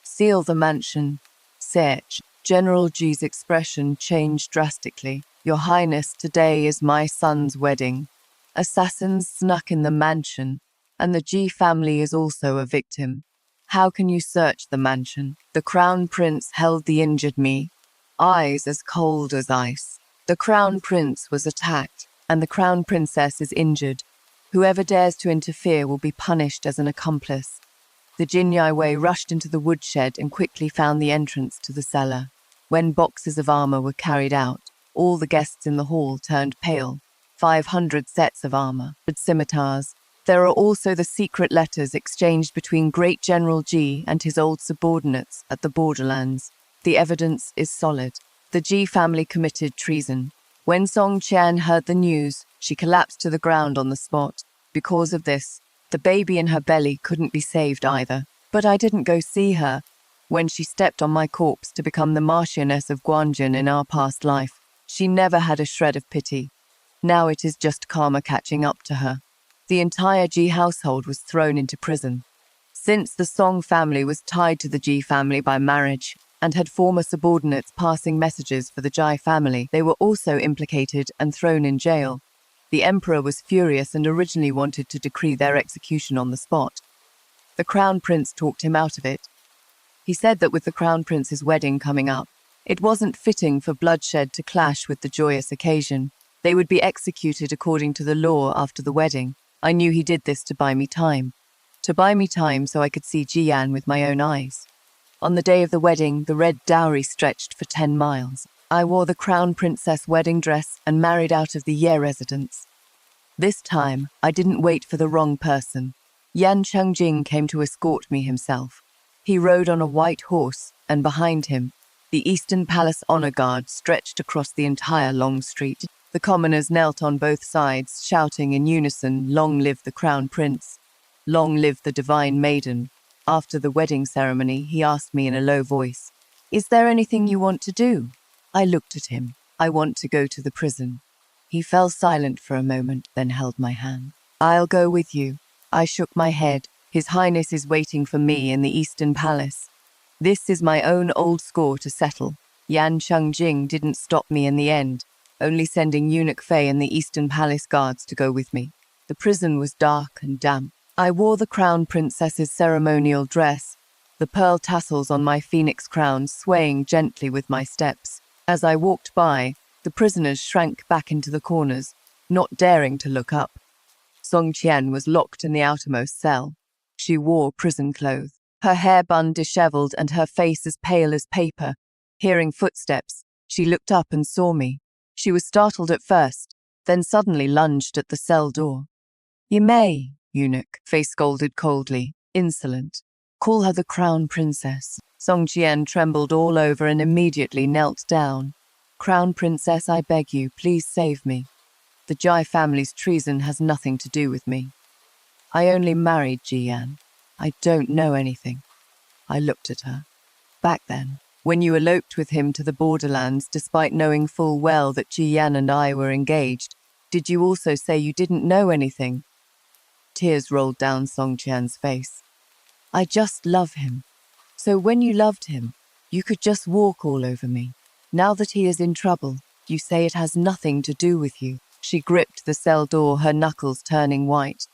"Seal the mansion." Search. General Ji's expression changed drastically. "Your Highness, today is my son's wedding. Assassins snuck in the mansion, and the Ji family is also a victim. How can you search the mansion?" The crown prince held the injured me, eyes as cold as ice. The crown prince was attacked, and the crown princess is injured. Whoever dares to interfere will be punished as an accomplice. The Jinyaiwei rushed into the woodshed and quickly found the entrance to the cellar. When boxes of armor were carried out, all the guests in the hall turned pale. 500 sets of armor, with scimitars. There are also the secret letters exchanged between Great General Ji and his old subordinates at the borderlands. The evidence is solid. The Ji family committed treason. When Song Qian heard the news, she collapsed to the ground on the spot. Because of this, the baby in her belly couldn't be saved either. But I didn't go see her. When she stepped on my corpse to become the Marchioness of Guanjin in our past life, she never had a shred of pity. Now it is just karma catching up to her. The entire Ji household was thrown into prison. Since the Song family was tied to the Ji family by marriage and had former subordinates passing messages for the Jai family, they were also implicated and thrown in jail. The emperor was furious and originally wanted to decree their execution on the spot. The crown prince talked him out of it. He said that with the crown prince's wedding coming up, it wasn't fitting for bloodshed to clash with the joyous occasion. They would be executed according to the law after the wedding. I knew he did this to buy me time. To buy me time so I could see Jiyan with my own eyes. On the day of the wedding, the red dowry stretched for 10 miles. I wore the crown princess wedding dress and married out of the Ye residence. This time, I didn't wait for the wrong person. Yan Chengjing came to escort me himself. He rode on a white horse, and behind him, the Eastern Palace honor guard stretched across the entire long street. The commoners knelt on both sides, shouting in unison, "Long live the crown prince! Long live the divine maiden!" After the wedding ceremony, he asked me in a low voice, "Is there anything you want to do?" I looked at him. "I want to go to the prison." He fell silent for a moment, then held my hand. "I'll go with you." I shook my head. His Highness is waiting for me in the Eastern Palace. This is my own old score to settle. Yan Chengjing didn't stop me in the end, only sending Eunuch Fei and the Eastern Palace guards to go with me. The prison was dark and damp. I wore the crown princess's ceremonial dress, the pearl tassels on my phoenix crown swaying gently with my steps. As I walked by, the prisoners shrank back into the corners, not daring to look up. Song Qian was locked in the outermost cell. She wore prison clothes, her hair bun disheveled and her face as pale as paper. Hearing footsteps, she looked up and saw me. She was startled at first, then suddenly lunged at the cell door. "You may, eunuch," Fei scolded coldly, "insolent. Call her the crown princess." Song Qian trembled all over and immediately knelt down. "Crown princess, I beg you, please save me. The Jai family's treason has nothing to do with me. I only married Jiyan. I don't know anything." I looked at her. "Back then, when you eloped with him to the borderlands despite knowing full well that Jiyan and I were engaged, did you also say you didn't know anything?" Tears rolled down Song Qian's face. "I just love him. So when you loved him, You could just walk all over me. Now that he is in trouble, you say it has nothing to do with you." She gripped the cell door, her knuckles turning white.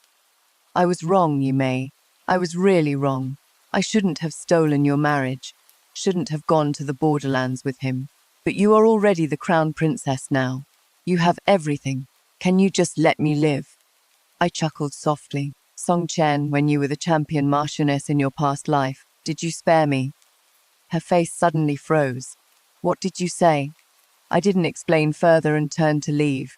"I was wrong, May. I was really wrong. I shouldn't have stolen your marriage. Shouldn't have gone to the borderlands with him. But you are already the crown princess now. You have everything. Can you just let me live?" I chuckled softly. "Song Chen, when you were the champion marchioness in your past life, did you spare me?" Her face suddenly froze. "What did you say?" I didn't explain further and turned to leave.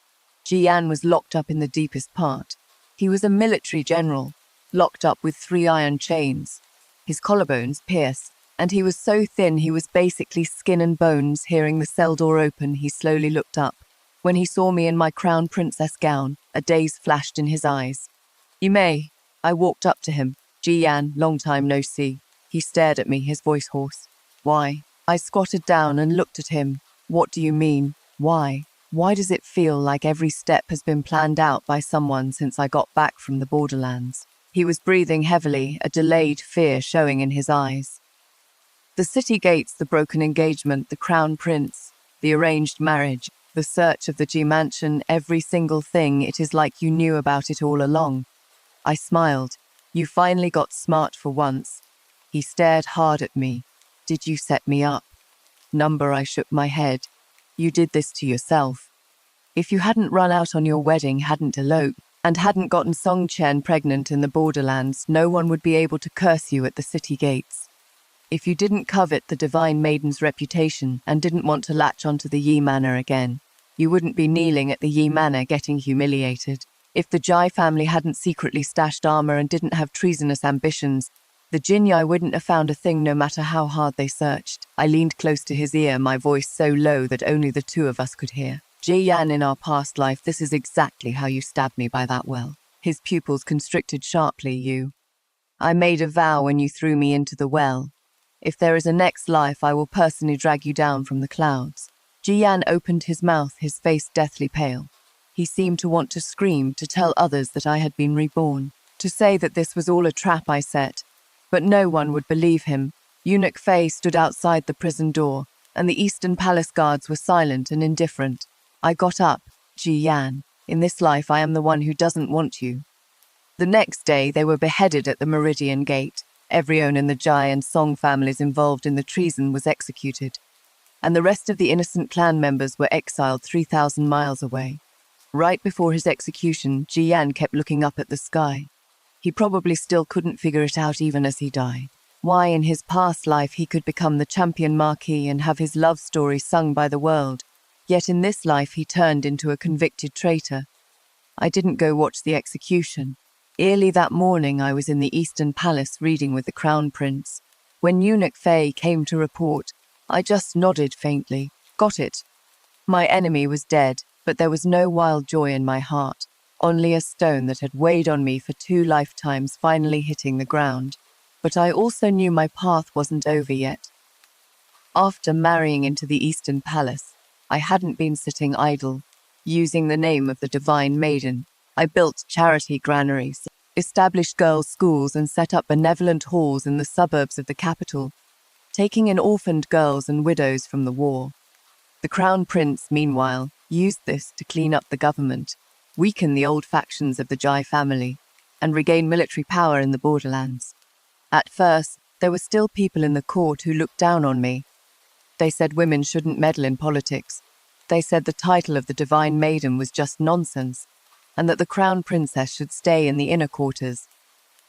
Jian was locked up in the deepest part. He was a military general, locked up with 3 iron chains. His collarbones pierced, and he was so thin he was basically skin and bones. Hearing the cell door open, he slowly looked up. When he saw me in my crown princess gown, a daze flashed in his eyes. "You may." I walked up to him. "Jian, long time no see." He stared at me, his voice hoarse. "Why?" I squatted down and looked at him. "What do you mean? Why? Why does it feel like every step has been planned out by someone since I got back from the borderlands?" He was breathing heavily, a delayed fear showing in his eyes. "The city gates, the broken engagement, the crown prince, the arranged marriage, the search of the G mansion, every single thing, it is like you knew about it all along." I smiled. "You finally got smart for once." He stared hard at me. "Did you set me up?" "Number," I shook my head. "You did this to yourself. If you hadn't run out on your wedding, hadn't eloped, and hadn't gotten Song Chen pregnant in the borderlands, no one would be able to curse you at the city gates. If you didn't covet the divine maiden's reputation and didn't want to latch onto the Yi Manor again, you wouldn't be kneeling at the Yi Manor getting humiliated. If the Jai family hadn't secretly stashed armor and didn't have treasonous ambitions, the Jinyai wouldn't have found a thing no matter how hard they searched." I leaned close to his ear, my voice so low that only the two of us could hear. "Jiyan, in our past life, this is exactly how you stabbed me by that well." His pupils constricted sharply. "I made a vow when you threw me into the well. If there is a next life, I will personally drag you down from the clouds." Jiyan opened his mouth, his face deathly pale. He seemed to want to scream, to tell others that I had been reborn, to say that this was all a trap I set. But no one would believe him. Eunuch Fei stood outside the prison door, and the Eastern Palace guards were silent and indifferent. I got up. "Jiyan, in this life I am the one who doesn't want you." The next day they were beheaded at the Meridian Gate. Everyone in the Jai and Song families involved in the treason was executed, and the rest of the innocent clan members were exiled 3,000 miles away. Right before his execution, Jiyan kept looking up at the sky. He probably still couldn't figure it out even as he died. Why in his past life he could become the champion marquis and have his love story sung by the world, yet in this life he turned into a convicted traitor. I didn't go watch the execution. Early that morning I was in the Eastern Palace reading with the Crown Prince. When Eunuch Fei came to report, I just nodded faintly. Got it. My enemy was dead, but there was no wild joy in my heart. Only a stone that had weighed on me for 2 lifetimes finally hitting the ground. But I also knew my path wasn't over yet. After marrying into the Eastern Palace, I hadn't been sitting idle. Using the name of the Divine Maiden, I built charity granaries, established girls' schools, and set up benevolent halls in the suburbs of the capital, taking in orphaned girls and widows from the war. The Crown Prince, meanwhile, used this to clean up the government, weaken the old factions of the Jai family, and regain military power in the borderlands. At first, there were still people in the court who looked down on me. They said women shouldn't meddle in politics. They said the title of the Divine Maiden was just nonsense, and that the Crown Princess should stay in the inner quarters.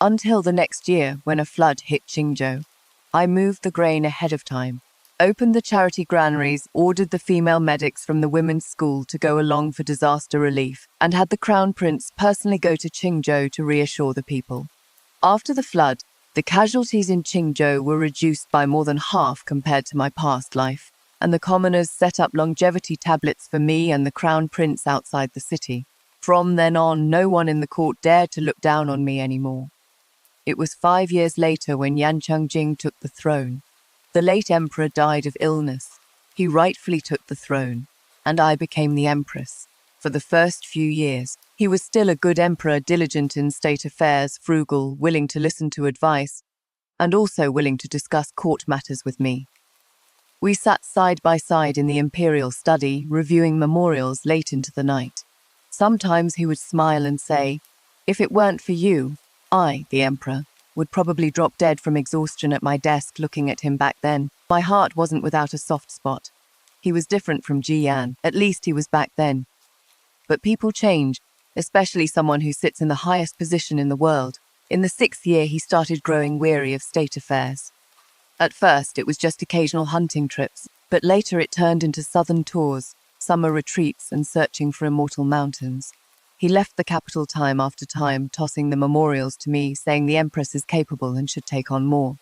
Until the next year, when a flood hit Qingzhou, I moved the grain ahead of time, opened the charity granaries, ordered the female medics from the women's school to go along for disaster relief, and had the Crown Prince personally go to Qingzhou to reassure the people. After the flood, the casualties in Qingzhou were reduced by more than half compared to my past life, and the commoners set up longevity tablets for me and the Crown Prince outside the city. From then on, no one in the court dared to look down on me anymore. It was 5 years later when Yan Chengjing took the throne. The late emperor died of illness. He rightfully took the throne, and I became the empress. For the first few years, he was still a good emperor, diligent in state affairs, frugal, willing to listen to advice, and also willing to discuss court matters with me. We sat side by side in the imperial study, reviewing memorials late into the night. Sometimes he would smile and say, "If it weren't for you, I, the emperor, would probably drop dead from exhaustion at my desk looking at him back then." My heart wasn't without a soft spot. He was different from Ji Yan, at least he was back then. But people change, especially someone who sits in the highest position in the world. In the 6th year, he started growing weary of state affairs. At first, it was just occasional hunting trips, but later it turned into southern tours, summer retreats, and searching for immortal mountains. He left the capital time after time, tossing the memorials to me, saying the Empress is capable and should take on more.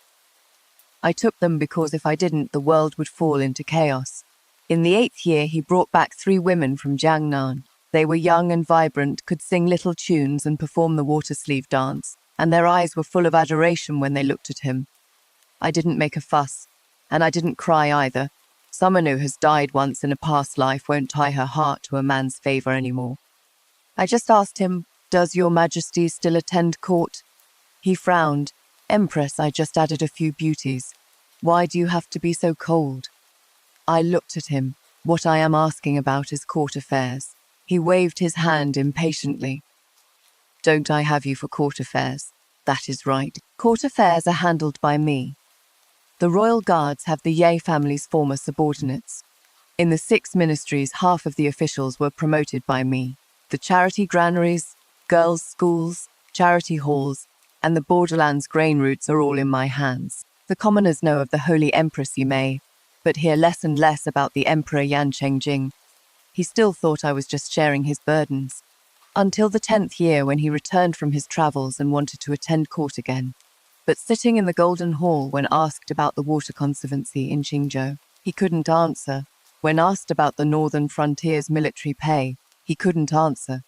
I took them because if I didn't, the world would fall into chaos. In the 8th year, he brought back 3 women from Jiangnan. They were young and vibrant, could sing little tunes and perform the water sleeve dance, and their eyes were full of adoration when they looked at him. I didn't make a fuss, and I didn't cry either. Someone who has died once in a past life won't tie her heart to a man's favor anymore. I just asked him, "Does your Majesty still attend court?" He frowned. "Empress, I just added a few beauties. Why do you have to be so cold?" I looked at him. "What I am asking about is court affairs." He waved his hand impatiently. "Don't I have you for court affairs?" "That is right. Court affairs are handled by me." The royal guards have the Ye family's former subordinates. In the 6 ministries, half of the officials were promoted by me. The charity granaries, girls' schools, charity halls, and the borderlands grain routes are all in my hands. The commoners know of the Holy Empress Yimei, but hear less and less about the Emperor Yan Chengjing. He still thought I was just sharing his burdens. Until the 10th year, when he returned from his travels and wanted to attend court again. But sitting in the Golden Hall when asked about the water conservancy in Qingzhou, he couldn't answer. When asked about the Northern Frontier's military pay, he couldn't answer.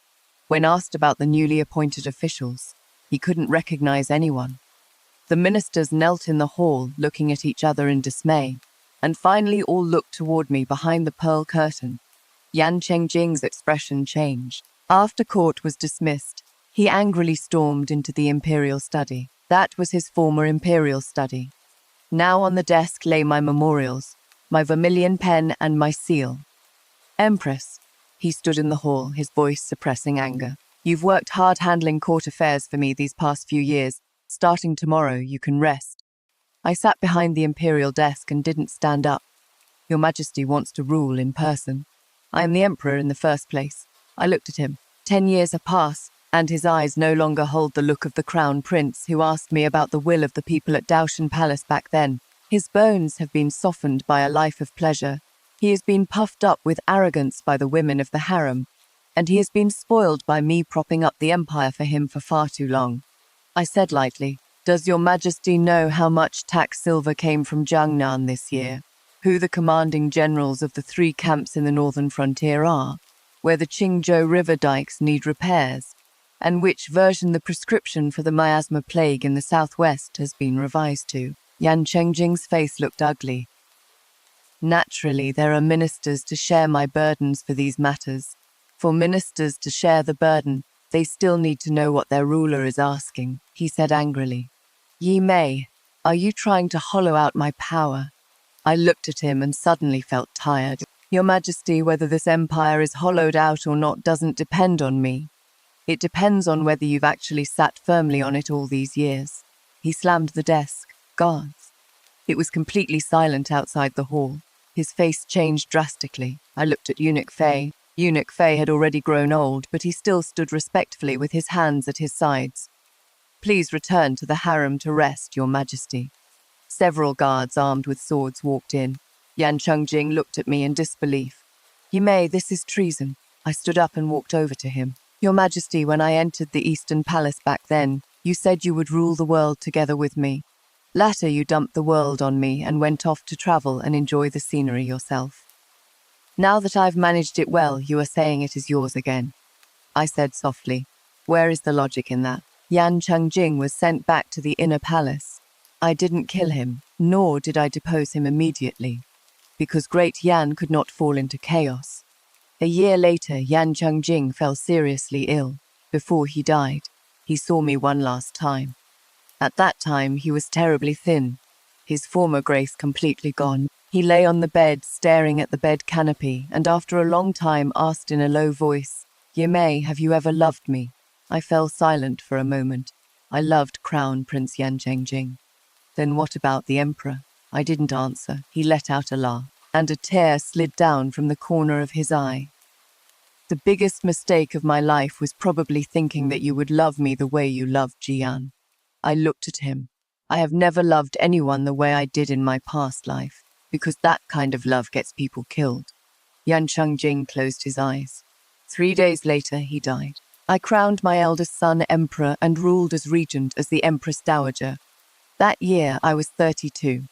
When asked about the newly appointed officials, he couldn't recognize anyone. The ministers knelt in the hall, looking at each other in dismay, and finally all looked toward me behind the pearl curtain. Yan Chengjing's expression changed. After court was dismissed, he angrily stormed into the imperial study. That was his former imperial study. Now on the desk lay my memorials, my vermilion pen and my seal. "Empress," he stood in the hall, his voice suppressing anger. "You've worked hard handling court affairs for me these past few years. Starting tomorrow, you can rest." I sat behind the imperial desk and didn't stand up. "Your Majesty wants to rule in person. I am the emperor in the first place." I looked at him. 10 years have passed, and his eyes no longer hold the look of the crown prince who asked me about the will of the people at Daoshan Palace back then. His bones have been softened by a life of pleasure. He has been puffed up with arrogance by the women of the harem, and he has been spoiled by me propping up the empire for him for far too long. I said lightly, "Does your Majesty know how much tax silver came from Jiangnan this year? Who the commanding generals of the 3 camps in the northern frontier are? Where the Qingzhou river dikes need repairs? And which version the prescription for the miasma plague in the southwest has been revised to?" Yan Chengjing's face looked ugly. "Naturally, there are ministers to share my burdens for these matters. For ministers to share the burden, they still need to know what their ruler is asking," he said angrily. "Yimei, are you trying to hollow out my power?" I looked at him and suddenly felt tired. "Your Majesty, whether this empire is hollowed out or not doesn't depend on me. It depends on whether you've actually sat firmly on it all these years." He slammed the desk. "Guards." It was completely silent outside the hall. His face changed drastically. I looked at Eunuch Fei. Eunuch Fei had already grown old, but he still stood respectfully with his hands at his sides. "Please return to the harem to rest, Your Majesty." Several guards armed with swords walked in. Yan Chengjing looked at me in disbelief. "Yimei, this is treason." I stood up and walked over to him. "Your Majesty, when I entered the Eastern Palace back then, you said you would rule the world together with me. Later, you dumped the world on me and went off to travel and enjoy the scenery yourself. Now that I've managed it well, you are saying it is yours again." I said softly, "Where is the logic in that?" Yan Chengjing was sent back to the inner palace. I didn't kill him, nor did I depose him immediately, because Great Yan could not fall into chaos. A year later, Yan Chengjing fell seriously ill. Before he died, he saw me one last time. At that time, he was terribly thin, his former grace completely gone. He lay on the bed, staring at the bed canopy, and after a long time asked in a low voice, "Yimei, have you ever loved me?" I fell silent for a moment. I loved Crown Prince Yan Chengjing. Then what about the Emperor? I didn't answer. He let out a laugh, and a tear slid down from the corner of his eye. The biggest mistake of my life was probably thinking that you would love me the way you loved Jian. I looked at him. I have never loved anyone the way I did in my past life, because that kind of love gets people killed. Yan Chengjing closed his eyes. 3 days later, he died. I crowned my eldest son emperor and ruled as regent as the Empress Dowager. That year, I was 32.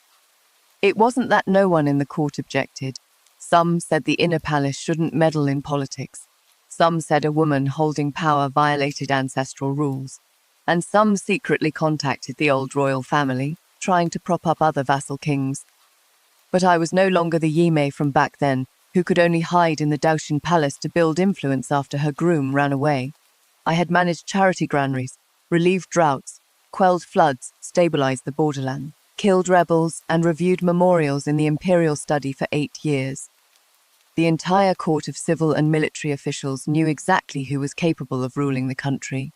It wasn't that no one in the court objected. Some said the inner palace shouldn't meddle in politics. Some said a woman holding power violated ancestral rules. And some secretly contacted the old royal family, trying to prop up other vassal kings. But I was no longer the Yimei from back then, who could only hide in the Daoshin Palace to build influence after her groom ran away. I had managed charity granaries, relieved droughts, quelled floods, stabilized the borderland, killed rebels, and reviewed memorials in the imperial study for 8 years. The entire court of civil and military officials knew exactly who was capable of ruling the country.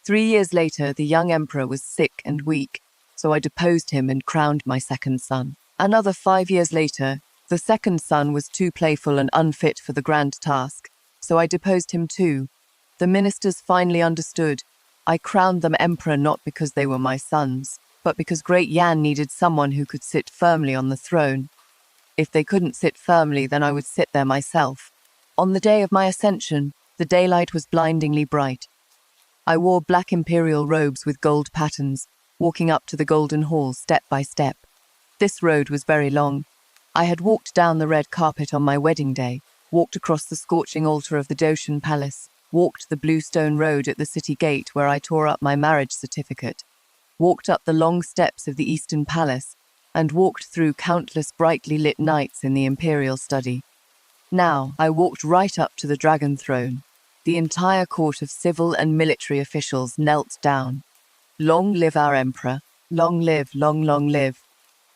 3 years later, the young emperor was sick and weak, so I deposed him and crowned my second son. Another 5 years later, the second son was too playful and unfit for the grand task, so I deposed him too. The ministers finally understood. I crowned them emperor not because they were my sons, but because Great Yan needed someone who could sit firmly on the throne. If they couldn't sit firmly, then I would sit there myself. On the day of my ascension, the daylight was blindingly bright. I wore black imperial robes with gold patterns, walking up to the golden hall step by step. This road was very long. I had walked down the red carpet on my wedding day, walked across the scorching altar of the Daoshin Palace, walked the blue stone road at the city gate where I tore up my marriage certificate, walked up the long steps of the Eastern Palace, and walked through countless brightly lit nights in the imperial study. Now I walked right up to the dragon throne. The entire court of civil and military officials knelt down. "Long live our emperor! Long live, long live!"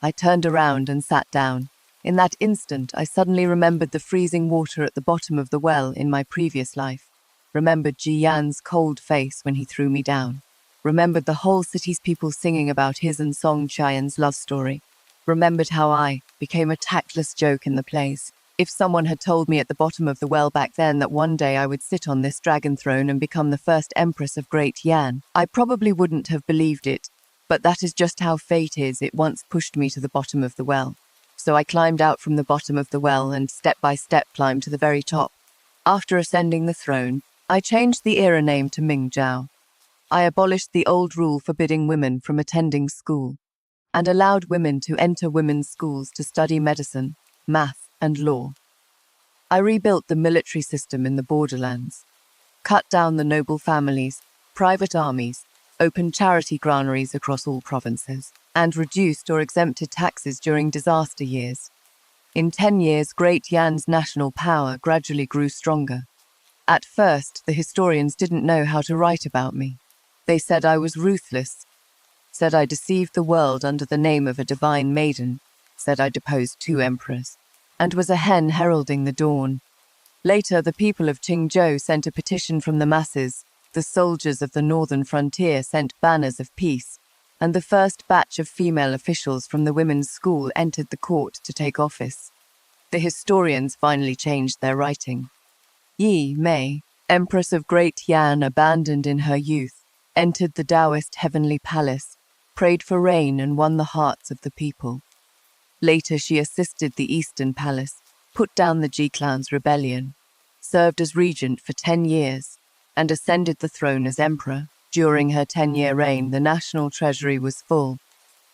I turned around and sat down. In that instant, I suddenly remembered the freezing water at the bottom of the well in my previous life. Remembered Ji Yan's cold face when he threw me down. Remembered the whole city's people singing about his and Song Qian's love story. Remembered how I became a tactless joke in the place. If someone had told me at the bottom of the well back then that one day I would sit on this dragon throne and become the first empress of Great Yan, I probably wouldn't have believed it. But that is just how fate is. It once pushed me to the bottom of the well. So I climbed out from the bottom of the well and step by step climbed to the very top. After ascending the throne, I changed the era name to Ming Zhao. I abolished the old rule forbidding women from attending school and allowed women to enter women's schools to study medicine, math, and law. I rebuilt the military system in the borderlands, cut down the noble families, private armies, opened charity granaries across all provinces, and reduced or exempted taxes during disaster years. In 10 years, Great Yan's national power gradually grew stronger. At first, the historians didn't know how to write about me. They said I was ruthless, said I deceived the world under the name of a divine maiden, said I deposed 2 emperors, and was a hen heralding the dawn. Later, the people of Qingzhou sent a petition from the masses. The soldiers of the northern frontier sent banners of peace, and the first batch of female officials from the women's school entered the court to take office. The historians finally changed their writing. Yi Mei, Empress of Great Yan, abandoned in her youth, entered the Taoist heavenly palace, prayed for rain and won the hearts of the people. Later, she assisted the Eastern Palace, put down the Ji clan's rebellion, served as regent for 10 years, and ascended the throne as emperor. During her 10-year reign, the national treasury was full.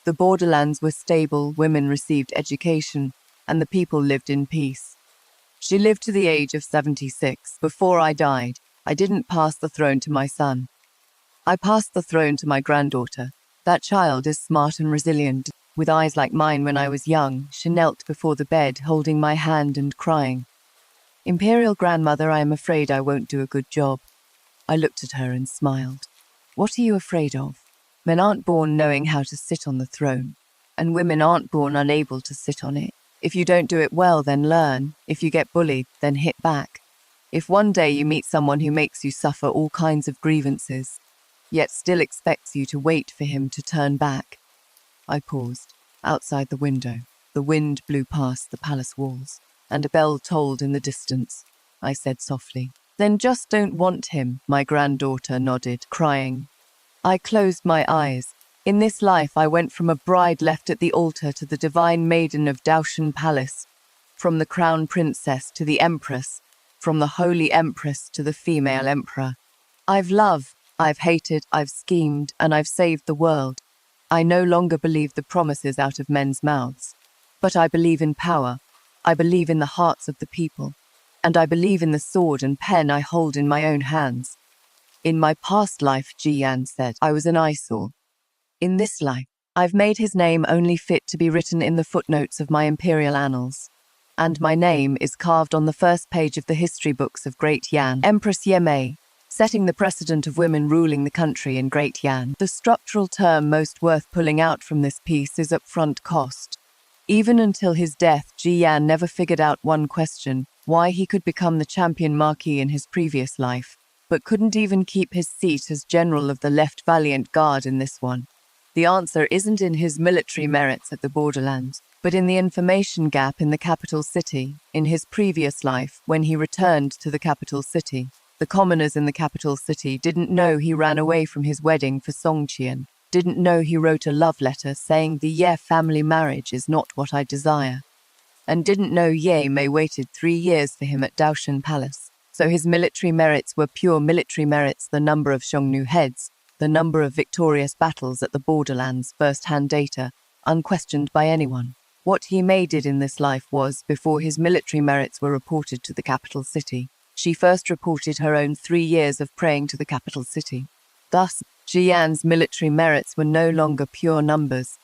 The borderlands were stable, women received education, and the people lived in peace. She lived to the age of 76. Before I died, I didn't pass the throne to my son. I passed the throne to my granddaughter. That child is smart and resilient. With eyes like mine when I was young, she knelt before the bed, holding my hand and crying. "Imperial grandmother, I am afraid I won't do a good job." I looked at her and smiled. "What are you afraid of? Men aren't born knowing how to sit on the throne, and women aren't born unable to sit on it. If you don't do it well, then learn. If you get bullied, then hit back. If one day you meet someone who makes you suffer all kinds of grievances, yet still expects you to wait for him to turn back. I paused. Outside the window, the wind blew past the palace walls, and a bell tolled in the distance. I said softly, "Then just don't want him," my granddaughter nodded, crying. I closed my eyes. In this life, I went from a bride left at the altar to the divine maiden of Daoshan Palace, from the crown princess to the empress, from the holy empress to the female emperor. I've loved, I've hated, I've schemed, and I've saved the world. I no longer believe the promises out of men's mouths, but I believe in power. I believe in the hearts of the people, and I believe in the sword and pen I hold in my own hands. In my past life, Jiyan said, I was an eyesore. In this life, I've made his name only fit to be written in the footnotes of my imperial annals. And my name is carved on the first page of the history books of Great Yan, Empress Yemei, setting the precedent of women ruling the country in Great Yan. The structural term most worth pulling out from this piece is upfront cost. Even until his death, Jiyan never figured out one question, why he could become the champion marquis in his previous life, but couldn't even keep his seat as general of the left valiant guard in this one. The answer isn't in his military merits at the borderlands, but in the information gap in the capital city. In his previous life, when he returned to the capital city, the commoners in the capital city didn't know he ran away from his wedding for Songqian, didn't know he wrote a love letter saying the Ye family marriage is not what I desire, and didn't know Ye Mei waited 3 years for him at Daoshan Palace. So his military merits were pure military merits, the number of Xiongnu heads, the number of victorious battles at the borderlands, first-hand data, unquestioned by anyone. What he Mei did in this life was, before his military merits were reported to the capital city, she first reported her own 3 years of praying to the capital city. Thus, Jiyan's military merits were no longer pure numbers,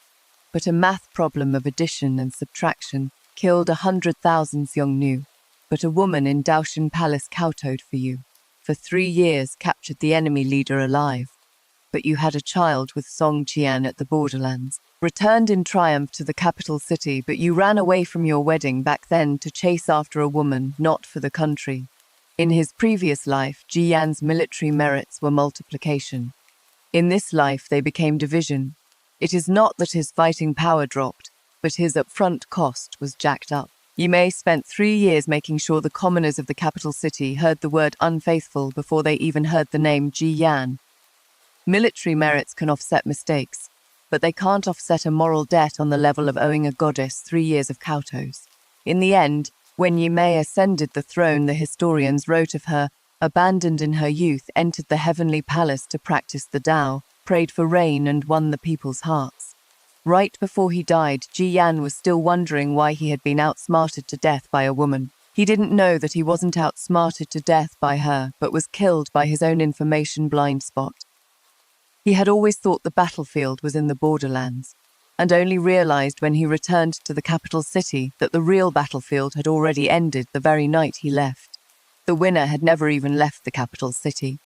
but a math problem of addition and subtraction. Killed 100,000 Xiongnu, but a woman in Daoshan Palace kowtowed for you. For 3 years captured the enemy leader alive. But you had a child with Song Qian at the borderlands. Returned in triumph to the capital city, but you ran away from your wedding back then to chase after a woman, not for the country. In his previous life, Jiyan's military merits were multiplication. In this life, they became division. It is not that his fighting power dropped, but his upfront cost was jacked up. Yimei spent 3 years making sure the commoners of the capital city heard the word unfaithful before they even heard the name Jiyan. Military merits can offset mistakes, but they can't offset a moral debt on the level of owing a goddess 3 years of kowtows. In the end, when Yimei ascended the throne, the historians wrote of her, abandoned in her youth, entered the heavenly palace to practice the Tao, prayed for rain and won the people's hearts. Right before he died, Jiyan was still wondering why he had been outsmarted to death by a woman. He didn't know that he wasn't outsmarted to death by her, but was killed by his own information blind spot. He had always thought the battlefield was in the borderlands, and only realized when he returned to the capital city that the real battlefield had already ended the very night he left. The winner had never even left the capital city.